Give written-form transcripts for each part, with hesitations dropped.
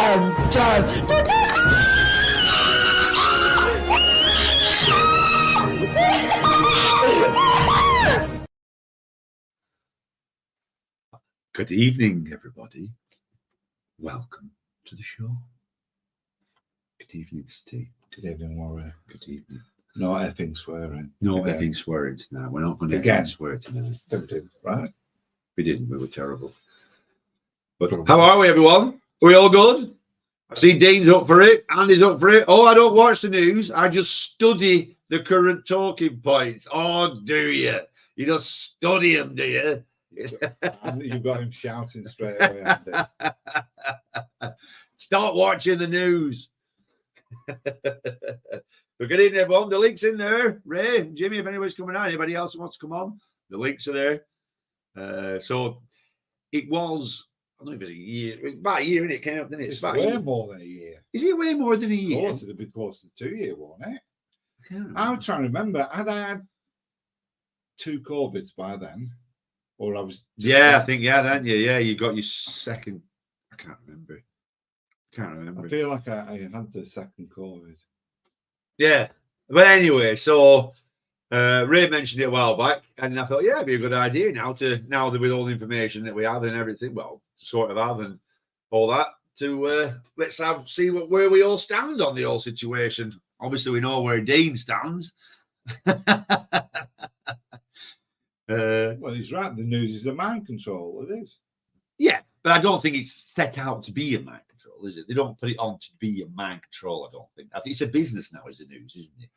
dun, dun. Good evening, everybody. Welcome to the show. Good evening, Steve. Good evening, Warrior. Good evening. No effing swearing. No Again. effing swearing tonight. We're not going to Again. swear tonight. We did, right? We didn't. We were terrible. But how are we, everyone? Are we all good? I see Dean's up for it. Andy's up for it. Oh, I don't watch the news. I just study the current talking points. Oh, do you? You just study them, do you? You've got him shouting straight away, Andy. Start watching the news. But good evening, everyone. The link's in there. Ray, Jimmy, if anybody's coming on, anybody else who wants to come on, the links are there. So it was, I don't know if it was a year, about a year, and it came up, didn't it? It's about way more than a year. Is it way more than a year? Close, it'd be close to 2 years, won't it? I can't I'm trying to remember. Had I had 2 COVIDs by then? Or I was I think, hadn't you? Yeah, you got your second. I can't remember. I feel like I had the second COVID. Yeah. But anyway, so Ray mentioned it a while back, and I thought, yeah, it'd be a good idea now that with all the information that we have and everything, well, sort of have and all that, to let's see where we all stand on the whole situation. Obviously, we know where Dean stands. Well, he's right. The news is a mind control. It is. Yeah, but I don't think it's set out to be a mind control, is it? They don't put it on to be a mind control, I don't think. I think it's a business now, is the news, isn't it?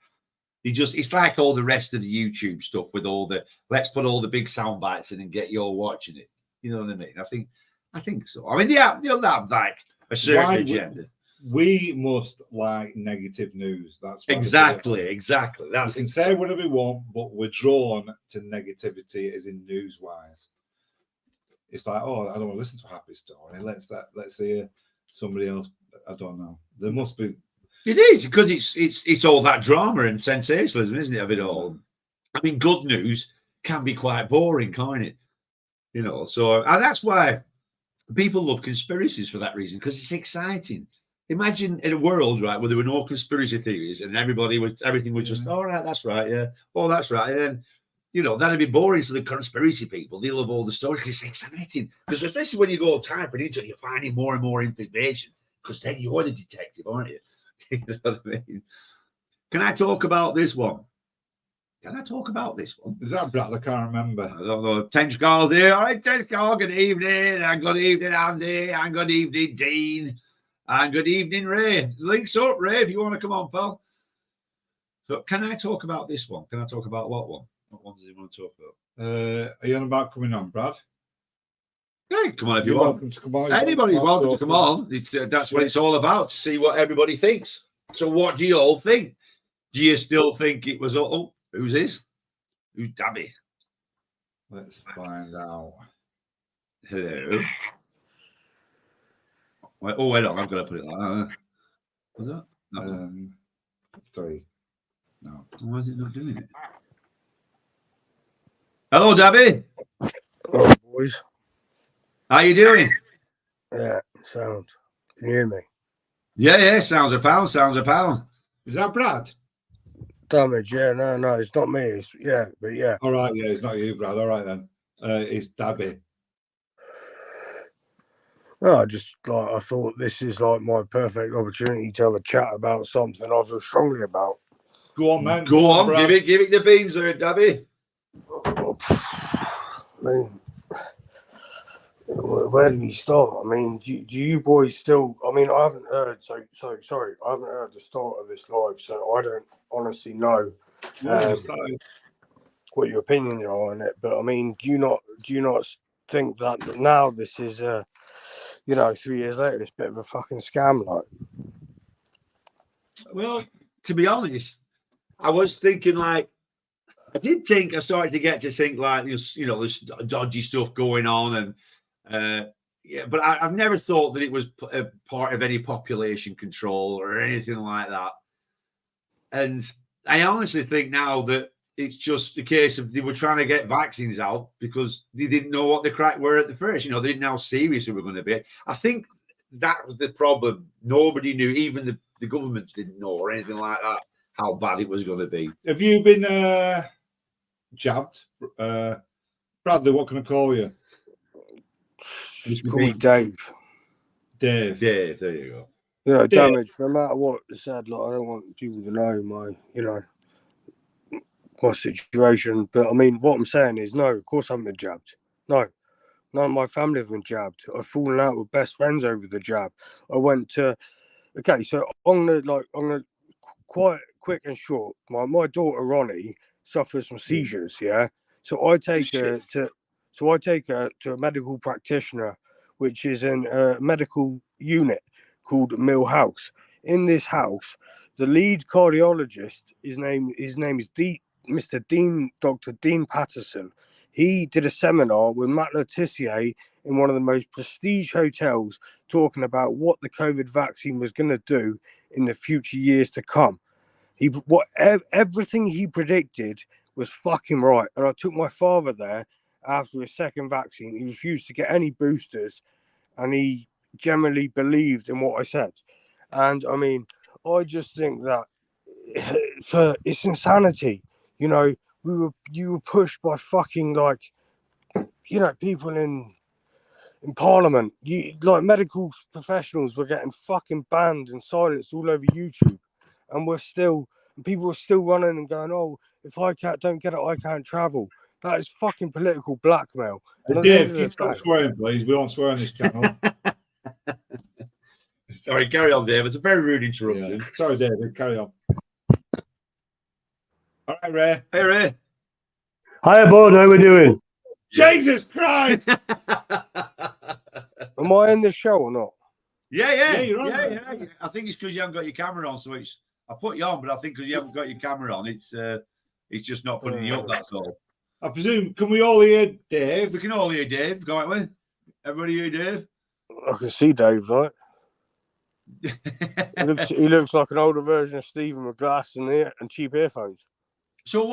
It's like all the rest of the YouTube stuff with all the, let's put all the big sound bites in and get you all watching it. You know what I mean? I think so. I mean, yeah, they'll have like a certain agenda. We must like negative news. That's exactly. We can say whatever we want, but we're drawn to negativity as in news wise. It's like, oh, I don't want to listen to a happy story. Let's hear somebody else. I don't know. There must be. It is because it's all that drama and sensationalism, isn't it? Of it all. I mean, good news can be quite boring, can't it? You know, so and that's why people love conspiracies for that reason, because it's exciting. Imagine in a world, right, where there were no conspiracy theories and everything was just, all right, that's right, yeah, oh, that's right. And then, you know, that'd be boring to the conspiracy people. They love all the stories because it's exciting. Because especially when you go typing into it, you're finding more and more information, because then you're the detective, aren't you? You know what I mean? Can I talk about this one? Is that Brad? I can't remember. I don't know. Tench Carl there. All right, Tench Carl, good evening. And good evening, Andy. And good evening, Dean. And good evening, Ray. Links up, Ray, if you want to come on, pal. So can I talk about this one? Can I talk about what one? What one does he want to talk about? Are you on about coming on, Brad? Hey, come on if you You're want. welcome to come on. Anybody's welcome to come on. That's what it's all about, to see what everybody thinks. So what do you all think? Do you still think it was, oh, who's this? Who's Dabby? Let's find out. Hello. Oh, wait on, I've got to put it like that. Was that? No. 3. No. Why is it not doing it? Hello, Dabby. Hello, boys. How you doing? Yeah, sound. Can you hear me? Yeah, sounds a pound. Is that Brad? Damage, yeah, no, it's not me. It's but yeah. All right, yeah, it's not you, Brad. All right then. It's Dabby. No, I thought this is like my perfect opportunity to have a chat about something I feel strongly about. Go on, man. Go on, Brad. give it the beans there, Dabby. I mean, where do we start? I mean, do you boys still? I mean, I haven't heard. Sorry. I haven't heard the start of this live, so I don't honestly know what your opinions are on it. But I mean, do you not think that now this is 3 years later, it's a bit of a fucking scam, like? Well, to be honest, I was thinking I started to get to think like there's dodgy stuff going on, and but I've never thought that it was a part of any population control or anything like that. And I honestly think now that it's just a case of they were trying to get vaccines out because they didn't know what the crack were at the first. They didn't know how serious it were going to be. I think that was the problem. Nobody knew, even the governments didn't know or anything like that, how bad it was going to be. Have you been jabbed? Bradley, what can I call you? Call me Dave. Dave. Dave, there you go. You know, Dave. damage. No matter what it's said, like I don't want people to know my situation. But I mean, what I'm saying is, no, of course I haven't been jabbed. No, none of my family have been jabbed. I've fallen out with best friends over the jab. I went to. Okay, so I'm gonna quite quick and short. My daughter Ronnie suffers from seizures. Yeah, so I take her to a medical practitioner, which is in a medical unit called Mill House. In this house, the lead cardiologist, his name is Mr. Dean, Dr. Dean Patterson. He did a seminar with Matt Letitia in one of the most prestige hotels, talking about what the COVID vaccine was going to do in the future years to come. Everything he predicted was fucking right. And I took my father there after his second vaccine. He refused to get any boosters, and he generally believed in what I said. And I mean, I just think that it's insanity. You know, you were pushed by fucking people in Parliament. Medical professionals were getting fucking banned and silenced all over YouTube, and people were still running and going, "Oh, if I don't get it, I can't travel." That is fucking political blackmail. Dave, can you stop swearing, please? We don't swear on this channel. Sorry, carry on, Dave. It's a very rude interruption. Yeah. Sorry, David, carry on. All right, Ray. Hey, Ray. Hiya, bud. How we doing? Jesus Christ! Am I in the show or not? Yeah, you're on. Yeah. I think it's because you haven't got your camera on, so I put you on, but I think because you haven't got your camera on, it's just not putting you up. That's all. I presume. Can we all hear Dave? We can all hear Dave. Go on, everybody hear Dave? I can see Dave, right? He looks like an older version of Stephen with glass and cheap earphones. So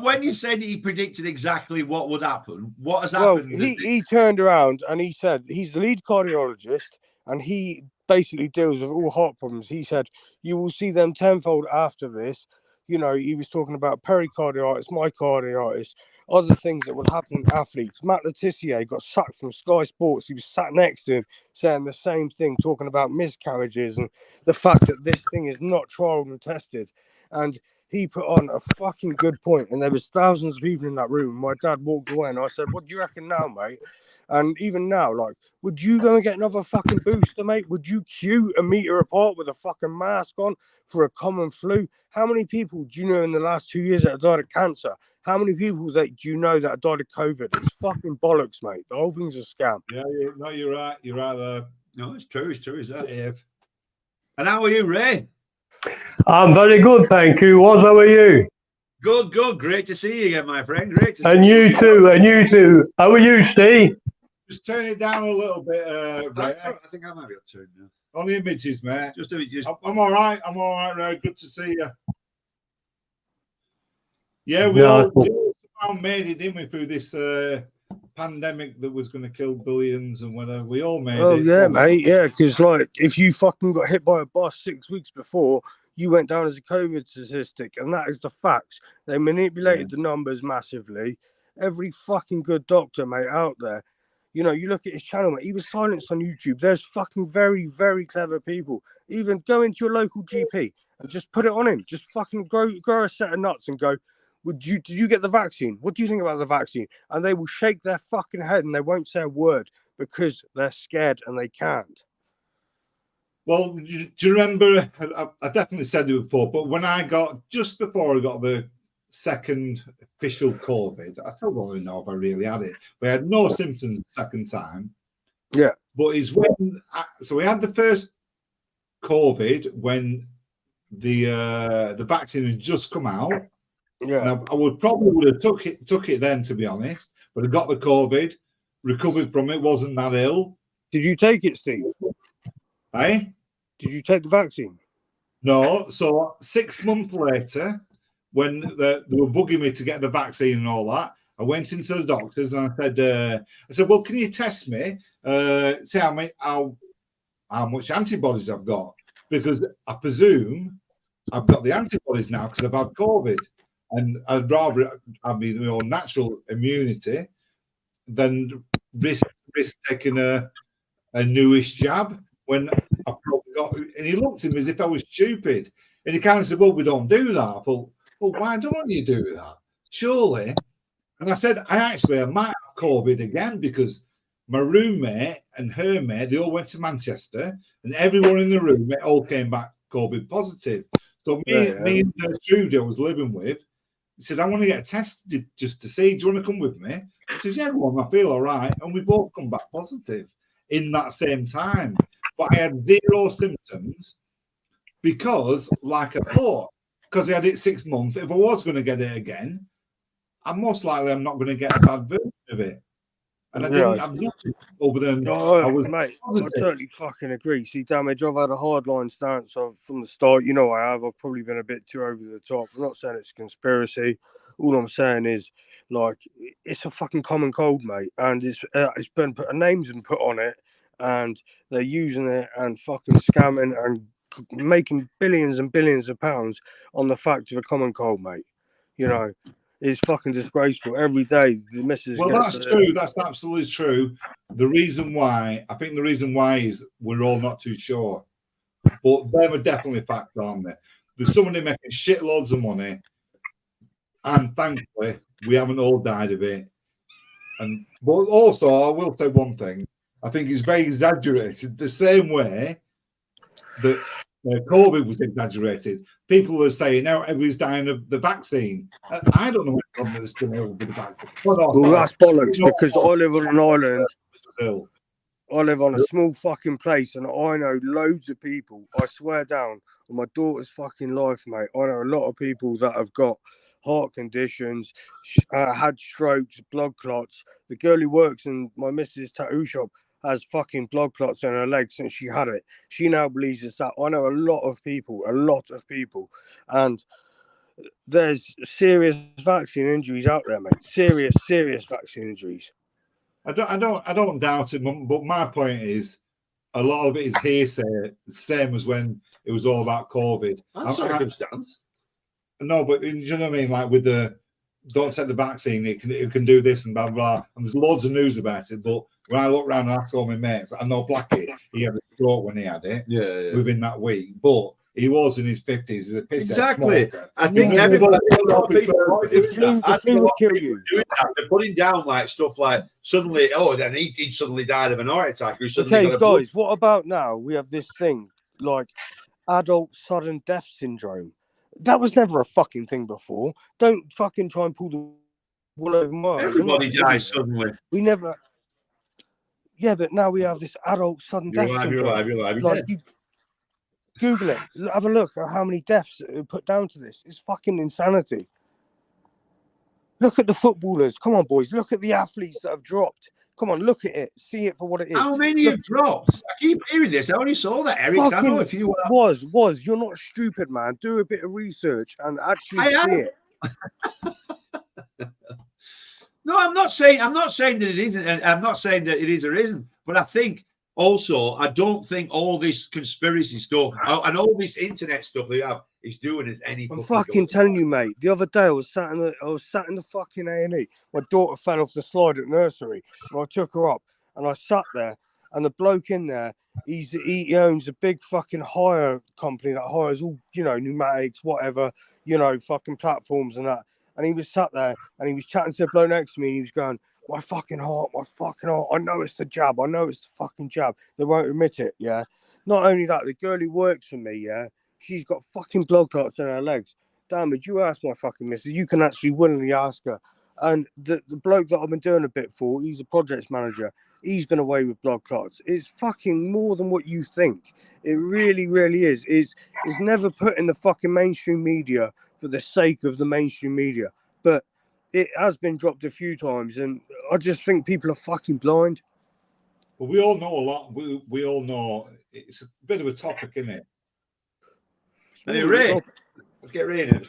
when you said he predicted exactly what would happen, what has happened? Well, he turned around and he said he's the lead cardiologist and he basically deals with all heart problems. He said you will see them tenfold after this. You know, he was talking about pericarditis, myocarditis, other things that would happen in athletes. Matt Letitia got sacked from Sky Sports. He was sat next to him saying the same thing, talking about miscarriages and the fact that this thing is not trialed and tested. And he put on a fucking good point, and there was thousands of people in that room. My dad walked away, and I said, "What do you reckon now, mate?" And even now, would you go and get another fucking booster, mate? Would you queue a meter apart with a fucking mask on for a common flu? How many people do you know in the last 2 years that have died of cancer? How many people do you know that have died of COVID? It's fucking bollocks, mate. The whole thing's a scam. Yeah, you're right. You're right there. No, it's true. Is that Dave? And how are you, Ray? I'm very good, thank you. How are you? Good. Great to see you again, my friend. Great to see you. And you too. How are you, Steve? Just turn it down a little bit, Ray. I think I might be able to turn now. On the images, mate. Just do it. I'm all right. Ray. Good to see you. Yeah, we all made it, didn't we, through this pandemic that was going to kill billions and whatever. We all made it. Oh, yeah, mate. Yeah, because, if you fucking got hit by a bus 6 weeks before, you went down as a COVID statistic, and that is the facts. They manipulated the numbers massively. Every fucking good doctor, mate, out there. You know, you look at his channel, mate. He was silenced on YouTube. There's fucking very, very clever people. Even go into your local GP and just put it on him. Just fucking grow a set of nuts and go, did you get the vaccine? What do you think about the vaccine? And they will shake their fucking head and they won't say a word because they're scared and they can't. Well, do you remember? I definitely said it before, but just before I got the second official COVID, I still don't even know if I really had it. We had no symptoms the second time. Yeah. But it's when so we had the first COVID when the vaccine had just come out. Yeah. And I would have took it then, to be honest. But I got the COVID, recovered from it, wasn't that ill. Did you take it, Steve? Hey? Did you take the vaccine? No. So 6 months later, when they were bugging me to get the vaccine and all that, I went into the doctors and I said, well, can you test me? See how how much antibodies I've got, because I presume I've got the antibodies now because I've had COVID, and I'd rather have my own natural immunity than risk taking a newish jab when I probably got. And he looked at me as if I was stupid, and he kind of said, "Well, we don't do that." I thought, "Well, why don't you do that? Surely." And I said, I might have COVID again because my roommate and her mate, they all went to Manchester, and everyone in the room, it all came back COVID positive. So me and Judy I was living with, he said, I want to get tested just to see. Do you want to come with me? I said, yeah, go on, I feel all right. And we both come back positive in that same time. But I had 0 symptoms because, like I thought, because I had it 6 months, if I was going to get it again, I'm not going to get a bad version of it. And I didn't have nothing other than I was mate, positive. I totally fucking agree. See, Damage, I've had a hardline stance from the start. You know I have. I've probably been a bit too over the top. I'm not saying it's a conspiracy. All I'm saying is, like, it's a fucking common cold, mate. And it's been put, a name's been put on it, and they're using it and fucking scamming and making billions and billions of pounds on the fact of a common cold, mate. You know, it's fucking disgraceful. Every day the missus. Well, that's true. That's absolutely true. The reason why is we're all not too sure. But them are definitely facts, aren't they? There's somebody making shitloads of money, and thankfully we haven't all died of it. But also, I will say one thing. I think it's very exaggerated. The same way that COVID was exaggerated. People are saying now everybody's dying of the vaccine. I don't know what that's been able with the vaccine. Well, that's bollocks because I live on an island. I live on a small fucking place, and I know loads of people. I swear down on my daughter's fucking life, mate. I know a lot of people that have got heart conditions, had strokes, blood clots. The girl who works in my missus' tattoo shop has fucking blood clots in her legs since she had it. She now believes it's that. I know a lot of people, and there's serious vaccine injuries out there, mate. Serious vaccine injuries. I don't doubt it, but my point is, a lot of it is hearsay, same as when it was all about COVID. That's circumstance. No, but you know what I mean? Like with the don't take the vaccine, it can do this and blah blah. And there's loads of news about it. But when I look around and ask all my mates, I know Blackie, he had a stroke when he had it. Yeah. Within that week, but he was in his 50s. He's a piss Exactly. smoker. I think everybody. The flu will kill you. They're putting down like stuff like suddenly. Oh, then he suddenly died of an heart attack. Okay, guys, what about now? We have this thing like adult sudden death syndrome. That was never a fucking thing before. Don't fucking try and pull the wool over my eyes. Everybody dies suddenly. We never. Yeah, but now we have this adult sudden death syndrome. You're alive. Like you Google it. Have a look at how many deaths are put down to this. It's fucking insanity. Look at the footballers. Come on, boys. Look at the athletes that have dropped. Come on, look at it. See it for what it is. How many have dropped? I keep hearing this. I only saw that, Eric. I don't know if you was. You're not stupid, man. Do a bit of research and actually see it. No, I'm not saying that it isn't, and I'm not saying that it is or isn't. But I think also, I don't think all this conspiracy stuff and all this internet stuff we have is doing us any. I'm fucking telling you, mate. The other day I was sat in the fucking A&E. My daughter fell off the slide at nursery, and I took her up, and I sat there, and the bloke in there, he owns a big fucking hire company that hires all pneumatics, whatever, fucking platforms and that. And he was sat there, and he was chatting to the bloke next to me, and he was going, my fucking heart. I know it's the jab. I know it's the fucking jab. They won't admit it, yeah? Not only that, the girl who works for me, yeah, she's got fucking blood clots in her legs. Damn it, you ask my fucking missus. You can actually willingly ask her. And the bloke that I've been doing a bit for, he's a projects manager. He's been away with blood clots. It's fucking more than what you think. It really, really is. It's never put in the fucking mainstream media for the sake of the mainstream media. But it has been dropped a few times, and I just think people are fucking blind. Well, we all know a lot. We all know it's a bit of a topic, isn't it? Hey, Ray, let's get Ray in.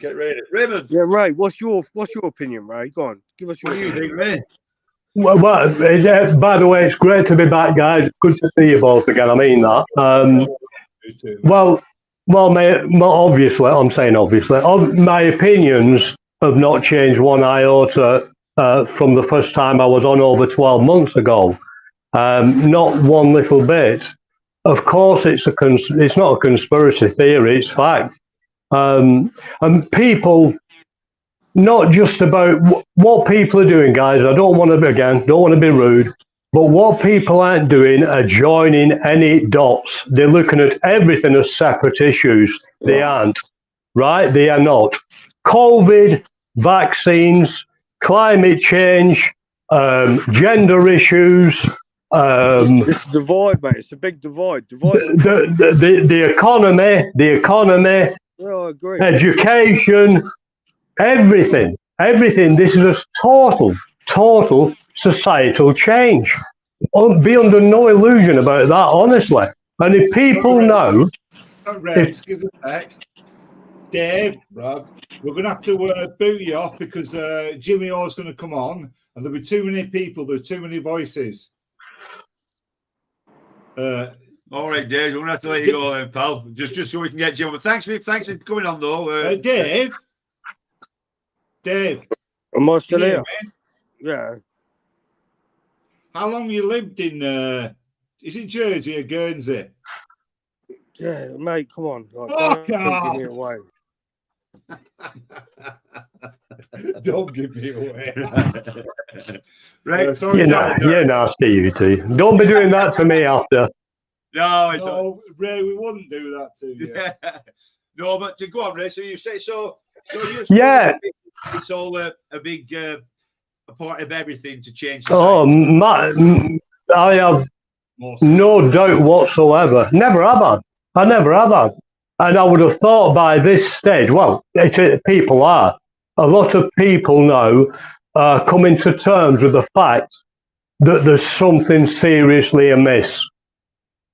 Raymond. Yeah, Ray. What's your opinion, Ray? Go on, give us your. What do you think, Ray? By the way, it's great to be back, guys. Good to see you both again. I mean that. You too. Well, obviously, I'm saying obviously, my opinions have not changed one iota from the first time I was on over 12 months ago. Not one little bit. Of course, it's not a conspiracy theory; it's fact. And people, not just about what people are doing, guys. I don't want to be rude, but what people aren't doing are joining any dots. They're looking at everything as separate issues. They aren't, right? They are not. COVID, vaccines, climate change, gender issues. It's a divide, mate. It's a big divide. The economy. Yeah, I agree. Education, everything. This is a total societal change. Be under no illusion about that, honestly. And if people know... Excuse me, Dave, Rob, we're going to have to boot you off because Jimmy Orr's going to come on and there'll be too many people, there's too many voices. All right, Dave, we're going to have to let you go then, pal. Just so we can get Jim. But thanks for coming on, though. Dave? Am I still here? Yeah. How long you lived in, is it Jersey or Guernsey? Yeah, mate, come on. Fuck don't give me away. Don't give me away. Right. Sorry, You're nasty, you two. Don't be doing that to me after. No, Ray, we wouldn't do that to you. Yeah. No, but to go on, Ray. So you say so. Yeah. It's all a big a part of everything to change. Oh, I have no doubt whatsoever. Never have had. I never have had. And I would have thought by this stage, well, people are. A lot of people now coming to terms with the fact that there's something seriously amiss.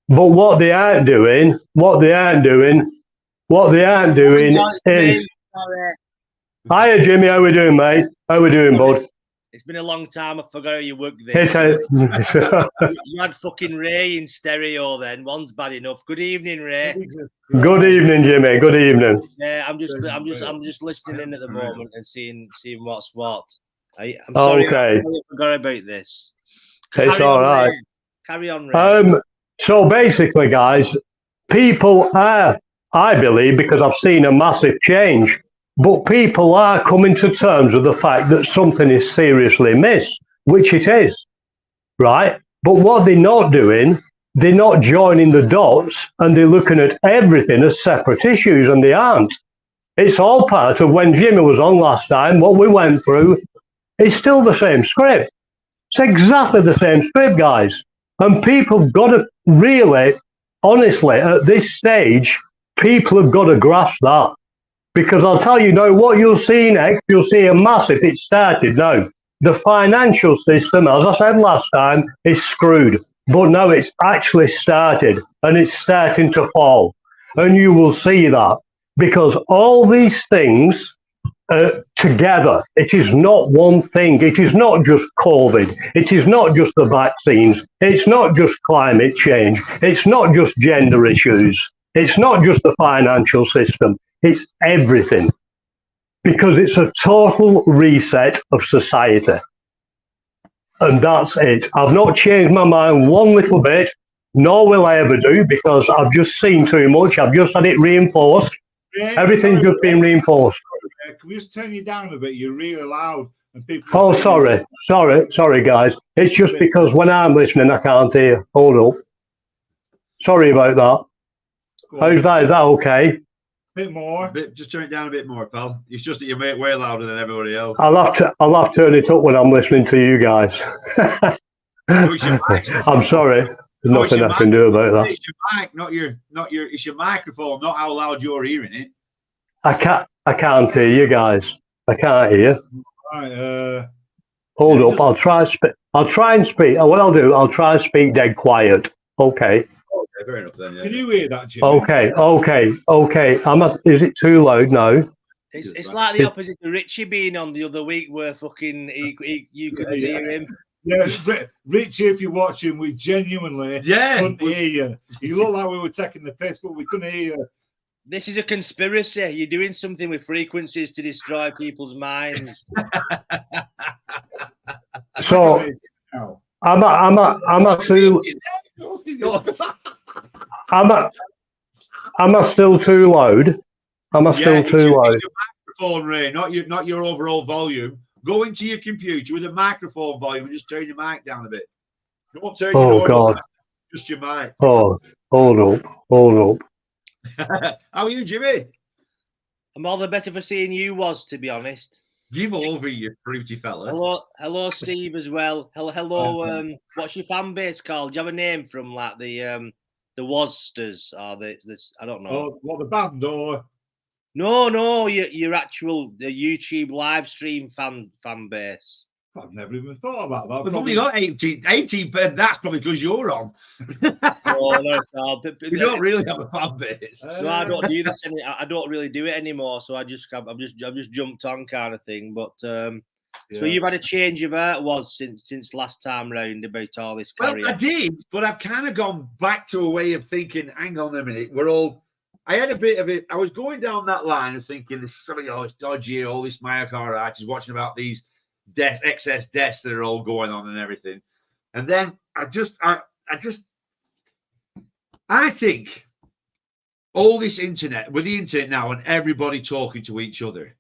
But what they aren't doing is... Hiya, Jimmy. How we doing, mate? How we doing, bud? It's been a long time. I forgot how you worked this. You had fucking Ray in stereo then. One's bad enough. Good evening, Ray. Good evening, Jimmy. Good evening. Yeah, I'm just listening in at the moment and seeing what's what. I'm sorry, okay. I forgot about this. It's all right. Carry on, Ray. So basically, guys, people are, I believe, because I've seen a massive change, but people are coming to terms with the fact that something is seriously amiss, which it is, right? But what they're not doing, they're not joining the dots and they're looking at everything as separate issues, and they aren't. It's all part of when Jimmy was on last time, what we went through. It's still the same script. It's exactly the same script, guys. And people have got to really, honestly, at this stage, people have got to grasp that. Because I'll tell you now, what you'll see next, you'll see a massive, it started now. The financial system, as I said last time, is screwed. But now it's actually started, and it's starting to fall. And you will see that. Because all these things together, it is not one thing. It is not just COVID. It is not just the vaccines. It's not just climate change. It's not just gender issues. It's not just the financial system. It's everything. Because it's a total reset of society. And that's it. I've not changed my mind one little bit, nor will I ever do, because I've just seen too much. I've just had it reinforced. Everything's just been reinforced. Can we just turn you down a bit? You're really loud. And people. Oh, sorry, guys. It's just because when I'm listening, I can't hear. Hold up. Sorry about that. How's that? Is that okay? Bit more. Just turn it down a bit more, pal. It's just that you're way louder than everybody else. I'll have to turn it up when I'm listening to you guys. I'm sorry. There's nothing I can do about that. It's your mic, it's your microphone, not how loud you're hearing it. I can't hear you guys. I can't hear. Right, Hold up. I'll try and speak. What I'll do, I'll try and speak dead quiet. Okay. Okay, fair enough then. Yeah. Can you hear that, Jim? Okay. Is it too loud now? It's like the opposite of Richie being on the other week, where fucking you couldn't hear him. Yeah, Richie, if you're watching, we genuinely couldn't hear you. You look like we were taking the piss, but we couldn't hear you. This is a conspiracy. You're doing something with frequencies to destroy people's minds. So I'm a still too loud? Am I still too loud? It's your microphone, Ray, not your overall volume. Go into your computer with a microphone volume and just turn your mic down a bit. Don't turn your normal mic, just your mic. Oh, hold up. How are you, Jimmy? I'm all the better for seeing you, to be honest. Give over, you fruity fella. Hello, Steve as well. Hello. What's your fan base called? Do you have a name from like the Wozsters or this? I don't know. Oh, what, the band or? No, your actual YouTube live stream fan base. I've never even thought about that. We've only got 18, but that's probably because you're on. Oh, no, we don't really have a fan base. No, I don't do this. I don't really do it anymore. So I've just jumped on kind of thing. But so you've had a change of heart since last time round about all this. Well, I did, but I've kind of gone back to a way of thinking. Hang on a minute, I had a bit of it. I was going down that line of thinking this is something it's dodgy, all this myocarditis, watching about these excess deaths that are all going on and everything. And then I think all this internet, with the internet now and everybody talking to each other,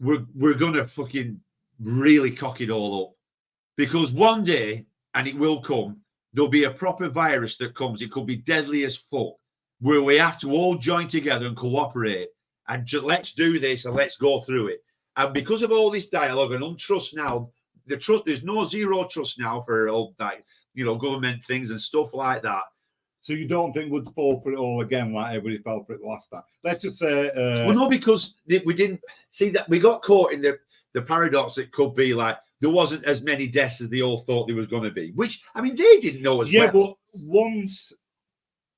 we're gonna fucking really cock it all up. Because one day, and it will come, there'll be a proper virus that comes. It could be deadly as fuck, where we have to all join together and cooperate and let's do this and let's go through it. And because of all this dialogue and untrust now, there's no zero trust now for all that, government things and stuff like that. So you don't think we'd fall for it all again like everybody fell for it last time? Let's just say... well, no, because we didn't see that. We got caught in the paradox. It could be like there wasn't as many deaths as they all thought there was going to be, which, I mean, they didn't know as well. Yeah, but once...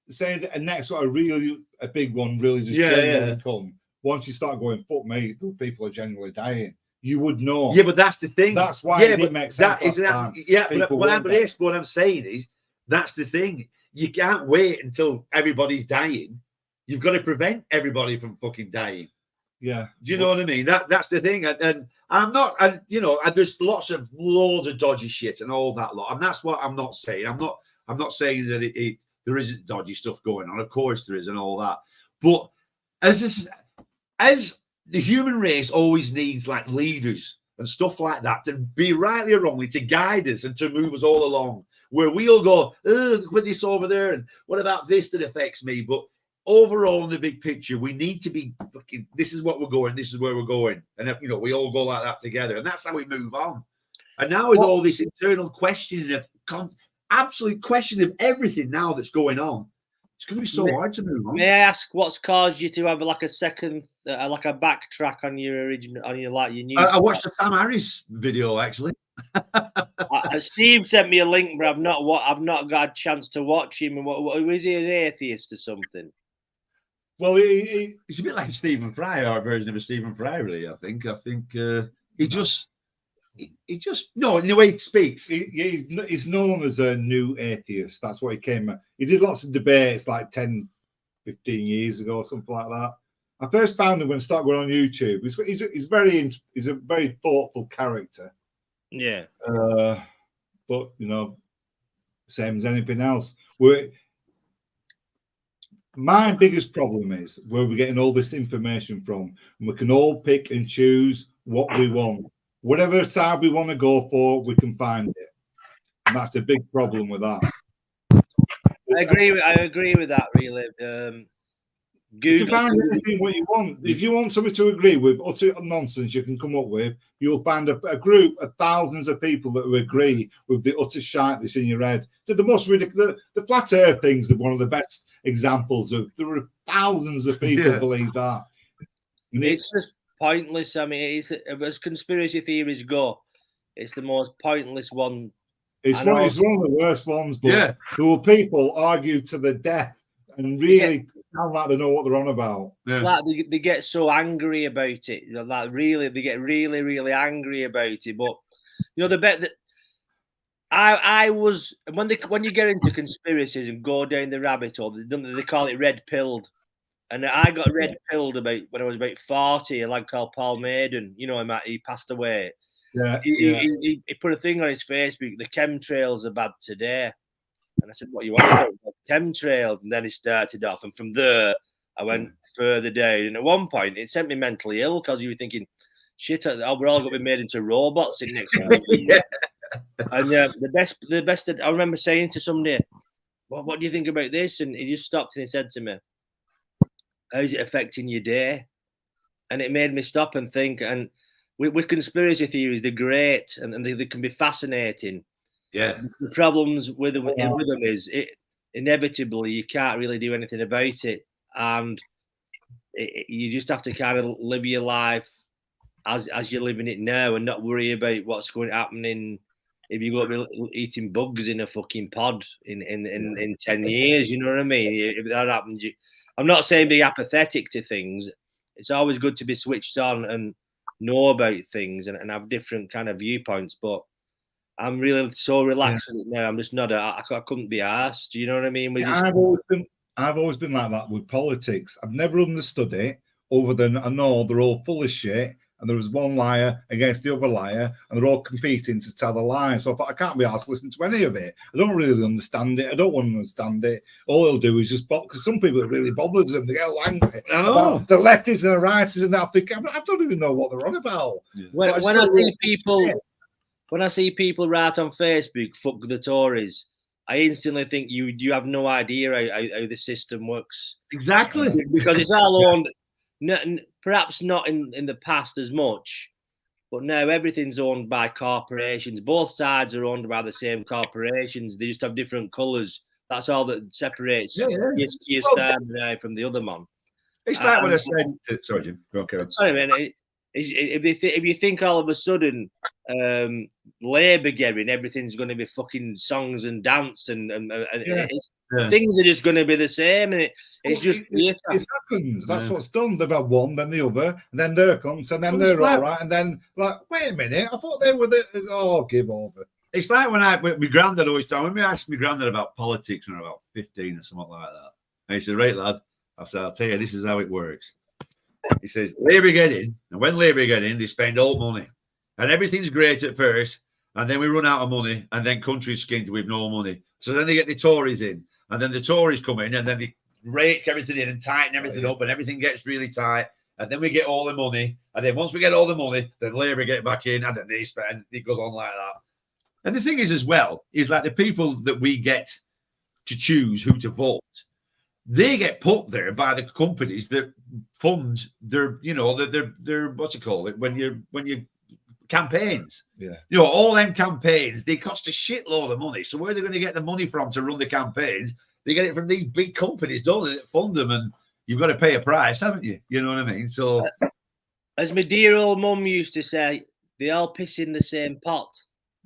Say that a next got a big one really just come. Once you start going, fuck me, people are genuinely dying. You would know. Yeah, but that's the thing. That's why it didn't make sense. But what I'm saying is that's the thing. You can't wait until everybody's dying. You've got to prevent everybody from fucking dying. Yeah. Do you know what I mean? That's the thing. And I'm not, there's loads of dodgy shit and all that lot. And that's what I'm not saying. I'm not saying that there isn't dodgy stuff going on. Of course there is and all that. But as the human race always needs like leaders and stuff like that to be rightly or wrongly to guide us and to move us all along, where we all go, with this over there, and what about this that affects me? But overall, in the big picture, we need to be fucking, this is what we're going, this is where we're going. And, we all go like that together. And that's how we move on. And now with all this internal questioning of absolute question of everything now that's going on, it's going to be so hard to move on. May I ask what's caused you to have like a second, like a backtrack on your original, on your new? I watched the Sam Harris video actually. Steve sent me a link, but I've not got a chance to watch him. And is he an atheist or something? Well, he's a bit like Stephen Fry, or a version of a Stephen Fry, really. I think he just. No, in the way he speaks. He's known as a new atheist. That's what he came at. He did lots of debates like 10, 15 years ago or something like that. I first found him when I started going on YouTube. He's a very thoughtful character. Yeah. But, same as anything else. My biggest problem is where we're getting all this information from, and we can all pick and choose what we want. Whatever side we want to go for, we can find it. And that's a big problem with that. I agree with that, really. You can find anything what you want. If you want somebody to agree with utter nonsense you can come up with, you'll find a group of thousands of people that will agree with the utter shite that's in your head. So the most ridiculous, the flat earth things are one of the best examples of. There are thousands of people believe that. And it's just pointless. I mean, as conspiracy theories go, it's the most pointless one. It's one of the worst ones, but there will people argue to the death and really sound like they know what they're on about. It's like they get so angry about it. Like really, they get really, really angry about it. But the bet that I was when you get into conspiracies and go down the rabbit hole, they call it red pilled, and I got red pilled about when I was about 40. A lad called Paul Maiden, you know him, he passed away. Yeah, He put a thing on his Facebook. The chemtrails are bad today, and I said, "What you want about chemtrails?" And then he started off, and from there I went further down. And at one point, it sent me mentally ill because you were thinking, "Shit, we're all going to be made into robots in next week." Yeah. And the best. I remember saying to somebody, "Well, what do you think about this?" And he just stopped and he said to me, "How's it affecting your day?" And it made me stop and think. And with conspiracy theories, they're great and they can be fascinating. Yeah. The problems with them is inevitably you can't really do anything about it, and you just have to kind of live your life as you're living it now and not worry about what's going to happen in. If you go to be eating bugs in a fucking pod in 10 years, you know what I mean? If that happens, I'm not saying be apathetic to things. It's always good to be switched on and know about things and have different kind of viewpoints. But I'm really so relaxed with it now. I'm just not. I couldn't be asked. Do you know what I mean? I've always been like that with politics. I've never understood it, other than I know they're all full of shit. And there was one liar against the other liar, and they're all competing to tell the lie. So I thought, I can't be asked to listen to any of it. I don't really understand it. I don't want to understand it. All they'll do is just because some people it really bothers them. They get angry. I know. The lefties and the righties and that. I don't even know what they're on about. Yeah. When I see people write on Facebook, "Fuck the Tories," I instantly think you have no idea how the system works. Exactly. Because it's all owned. Perhaps not in the past as much, but now everything's owned by corporations. Both sides are owned by the same corporations. They just have different colours. That's all that separates Keir Starmer from the other man. It's like what I said. Sorry, Jim. Okay. Sorry, man. If you think all of a sudden Labour getting everything's going to be fucking songs and dance and things are just going to be the same, and it's just it happens. That's what's done. They've had one, then the other, and then there comes, and then they're all right, and then like, wait a minute, I thought they were the give over. It's like when my granddad always told me. When we asked my granddad about politics when I was about 15 or something like that, and he said, "Right, lad," I said, "I'll tell you, this is how it works." He says, Labour get in, and when Labour get in, they spend all money. And everything's great at first, and then we run out of money, and then countries skinned with no money. So then they get the Tories in, and then the Tories come in, and then they rake everything in and tighten everything up, and everything gets really tight. And then we get all the money, and then once we get all the money, then Labour get back in, and then they spend, it goes on like that. And the thing is as well, is like the people that we get to choose who to vote, they get put there by the companies that fund their, their what's it called? When you campaigns. Yeah. All them campaigns, they cost a shitload of money. So where are they going to get the money from to run the campaigns? They get it from these big companies, don't they, that fund them, and you've got to pay a price, haven't you? You know what I mean? So as my dear old mum used to say, they all piss in the same pot.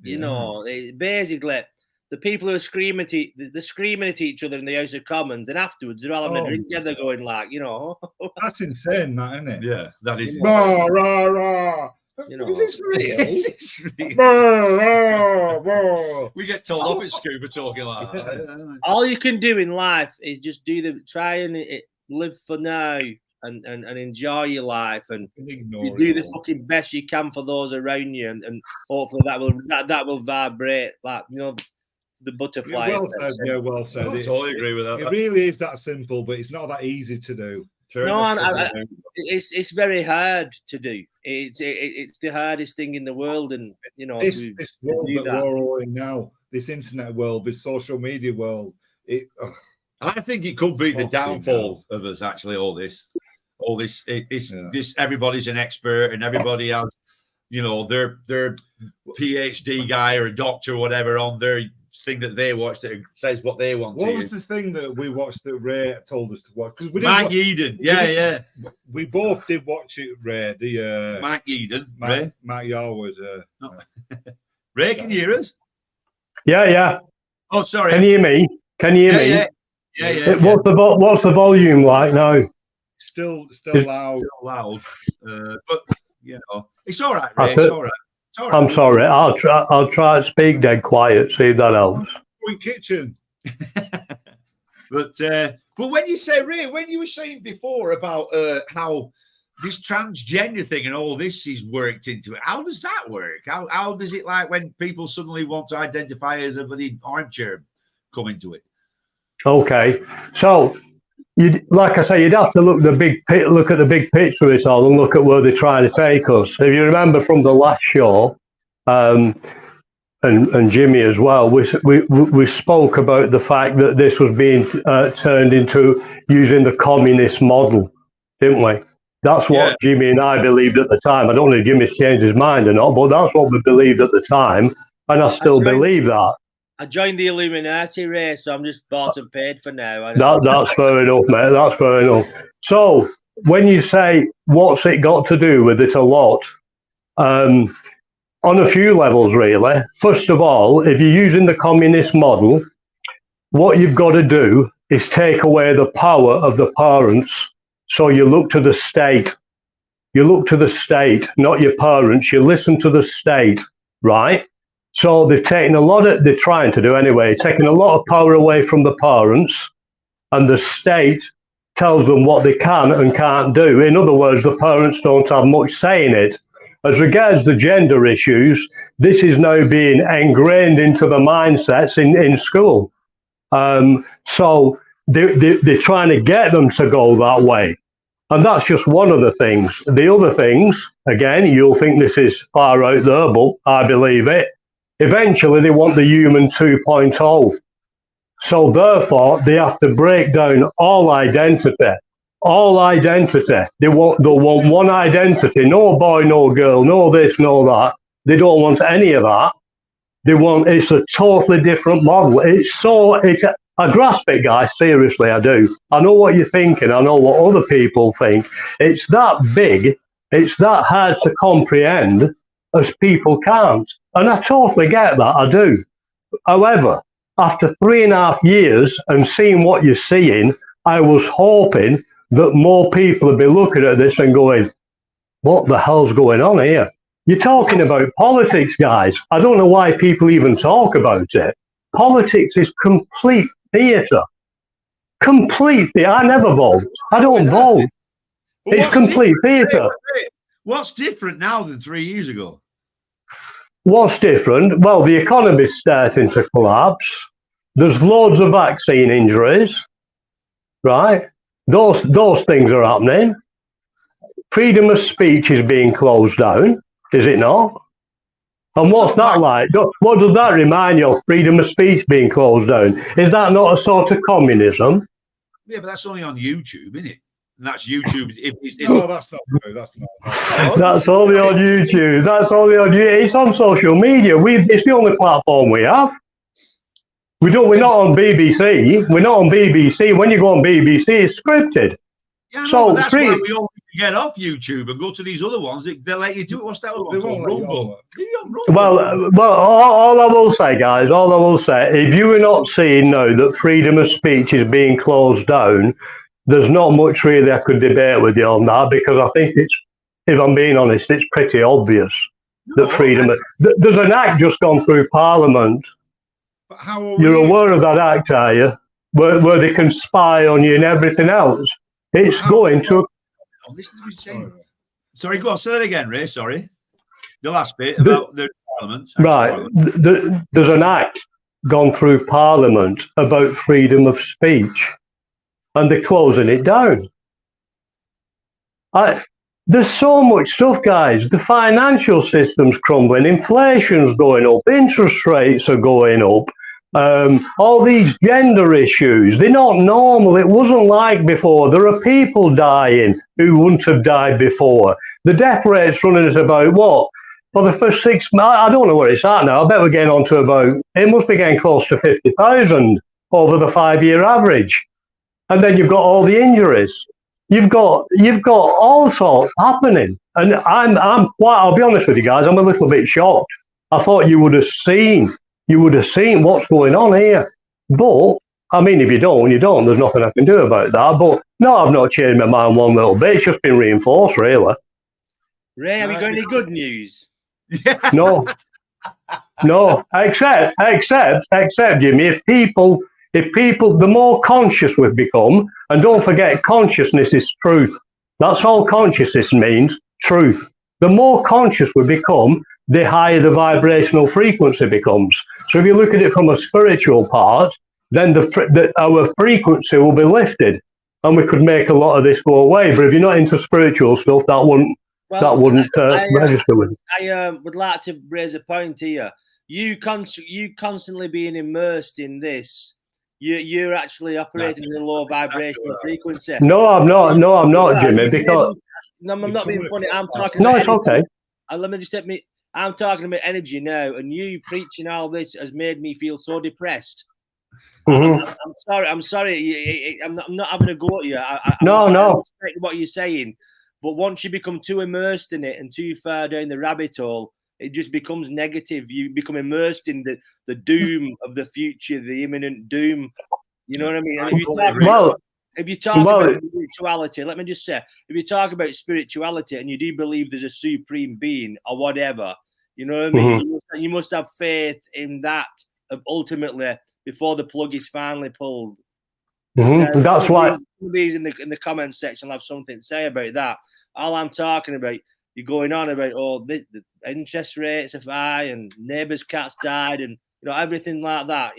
Basically the people who are screaming at each other in the House of Commons, and afterwards they're all having a drink together, going like, That's insane, that, isn't it? Yeah, that is. Rah, rah, rah. Is this real? Is this real? Rah, rah, rah. We get told off at school for talking like that. All you can do in life is just try and live for now and enjoy your life, and you do the fucking best you can for those around you, and hopefully that will vibrate, like the butterfly. Well said. I totally agree with that. It really is that simple, but it's not that easy to do. It's very hard to do. It's the hardest thing in the world, and this world that we're all in now, this internet world, this social media world. I think it could be the downfall of us. Actually, all this, everybody's an expert, and everybody has, their PhD guy or a doctor or whatever on their thing that they watch that says what they want. What was the thing that we watched that Ray told us to watch? Because Mike Eden, we both did watch it. Ray, the Mike Eden, Ray, Matt Yarwood. Ray, can you hear us? Yeah. Oh, sorry. Can you hear me? Can you hear me? Yeah. What's the volume like now? Still loud. Still loud. But it's all right, Ray. It's all right. I'm sorry. I'll try to speak dead quiet. See if that helps. Kitchen. But when you say, Ray, when you were saying before about how this transgender thing and all this is worked into it, how does that work? How does it, like, when people suddenly want to identify as a bloody armchair, come into it? Okay, so like I say, you'd have to look at the big picture of it all and look at where they're trying to take us. If you remember from the last show, and Jimmy as well, we spoke about the fact that this was being turned into using the communist model, didn't we? That's what Jimmy and I believed at the time. I don't know if Jimmy's changed his mind or not, but that's what we believed at the time, and I still believe that. I joined the Illuminati, Ray, so I'm just bought and paid for now. That's fair enough, mate. That's fair enough. So when you say what's it got to do with it, a lot, on a few levels, really. First of all, if you're using the communist model, what you've got to do is take away the power of the parents. So you look to the state. You look to the state, not your parents. You listen to the state, right? So they're trying to do anyway, taking a lot of power away from the parents, and the state tells them what they can and can't do. In other words, the parents don't have much say in it. As regards the gender issues, this is now being ingrained into the mindsets in school. So they're trying to get them to go that way. And that's just one of the things. The other things, again, you'll think this is far out there, but I believe it. Eventually, they want the human 2.0. So therefore, they have to break down all identity. All identity. They'll want one identity. No boy, no girl, no this, no that. They don't want any of that. It's a totally different model. I grasp it, guys. Seriously, I do. I know what you're thinking. I know what other people think. It's that big. It's that hard to comprehend as people can't. And I totally get that. I do. However, after 3.5 years and seeing what you're seeing, I was hoping that more people would be looking at this and going, what the hell's going on here? You're talking about politics, guys. I don't know why people even talk about it. Politics is complete theatre. Complete theatre. I never vote. I don't vote. It's complete theatre. What's different now than 3 years ago? What's different? Well, the economy's starting to collapse. There's loads of vaccine injuries, right? Those things are happening. Freedom of speech is being closed down, is it not? And what's that like? What does that remind you of, freedom of speech being closed down? Is that not a sort of communism? Yeah, but that's only on YouTube, isn't it? And that's YouTube. No, that's not true. That's not. That's only on YouTube. That's only on YouTube. It's on social media. It's the only platform we have. We're not on BBC. We're not on BBC. When you go on BBC, it's scripted. Yeah, so that's why we all need to get off YouTube and go to these other ones. They'll let you do it. What's that other one called? Rumble. Well, all I will say, guys, if you are not seeing now that freedom of speech is being closed down, there's not much really I could debate with you on that, because I think if I'm being honest, it's pretty obvious that freedom. There's an act just gone through Parliament. But how you're aware of that act, are you? Where they can spy on you and everything else. It's going to. Sorry, go on. Say that again, Ray. Sorry, the last bit about the Parliament. Right, there's an act gone through Parliament about freedom of speech, and they're closing it down. There's so much stuff, guys. The financial system's crumbling, inflation's going up, interest rates are going up. All these gender issues, they're not normal. It wasn't like before. There are people dying who wouldn't have died before. The death rate's running at about what? For the first 6 months, I don't know where it's at now. I bet we're getting on to about, it must be getting close to 50,000 over the 5-year average. And then you've got all the injuries. You've got all sorts happening. And I'll be honest with you guys, I'm a little bit shocked. I thought you would have seen what's going on here. But, I mean, if you don't, you don't. There's nothing I can do about that. But, no, I've not changed my mind one little bit. It's just been reinforced, really. Ray, have you got any good news? Yeah. No, no. Except, Jimmy, if people, the more conscious we've become, and don't forget, consciousness is truth. That's all consciousness means, truth. The more conscious we become, the higher the vibrational frequency becomes. So if you look at it from a spiritual part, then our frequency will be lifted, and we could make a lot of this go away. But if you're not into spiritual stuff, that wouldn't register with it. I would like to raise a point here. You constantly being immersed in this, you're actually operating in a low vibrational frequency. No, I'm not, Jimmy. Because no, I'm not being funny. I'm talking. No, about it's energy. okay. And let me just take me. I'm talking about energy now, and you preaching all this has made me feel so depressed. Mm-hmm. I'm sorry. I'm not having a go at you. I respect what you're saying, but once you become too immersed in it and too far down the rabbit hole, it just becomes negative. You become immersed in the doom of the future, the imminent doom. You know what I mean? And if you talk about spirituality, let me just say, if you talk about spirituality and you do believe there's a supreme being or whatever, you know what I mean? Mm-hmm. You must have faith in that ultimately before the plug is finally pulled. Mm-hmm. That's why these in the comments section will have something to say about that. All I'm talking about, you're going on about the interest rates are high and neighbours' cats died and everything like that.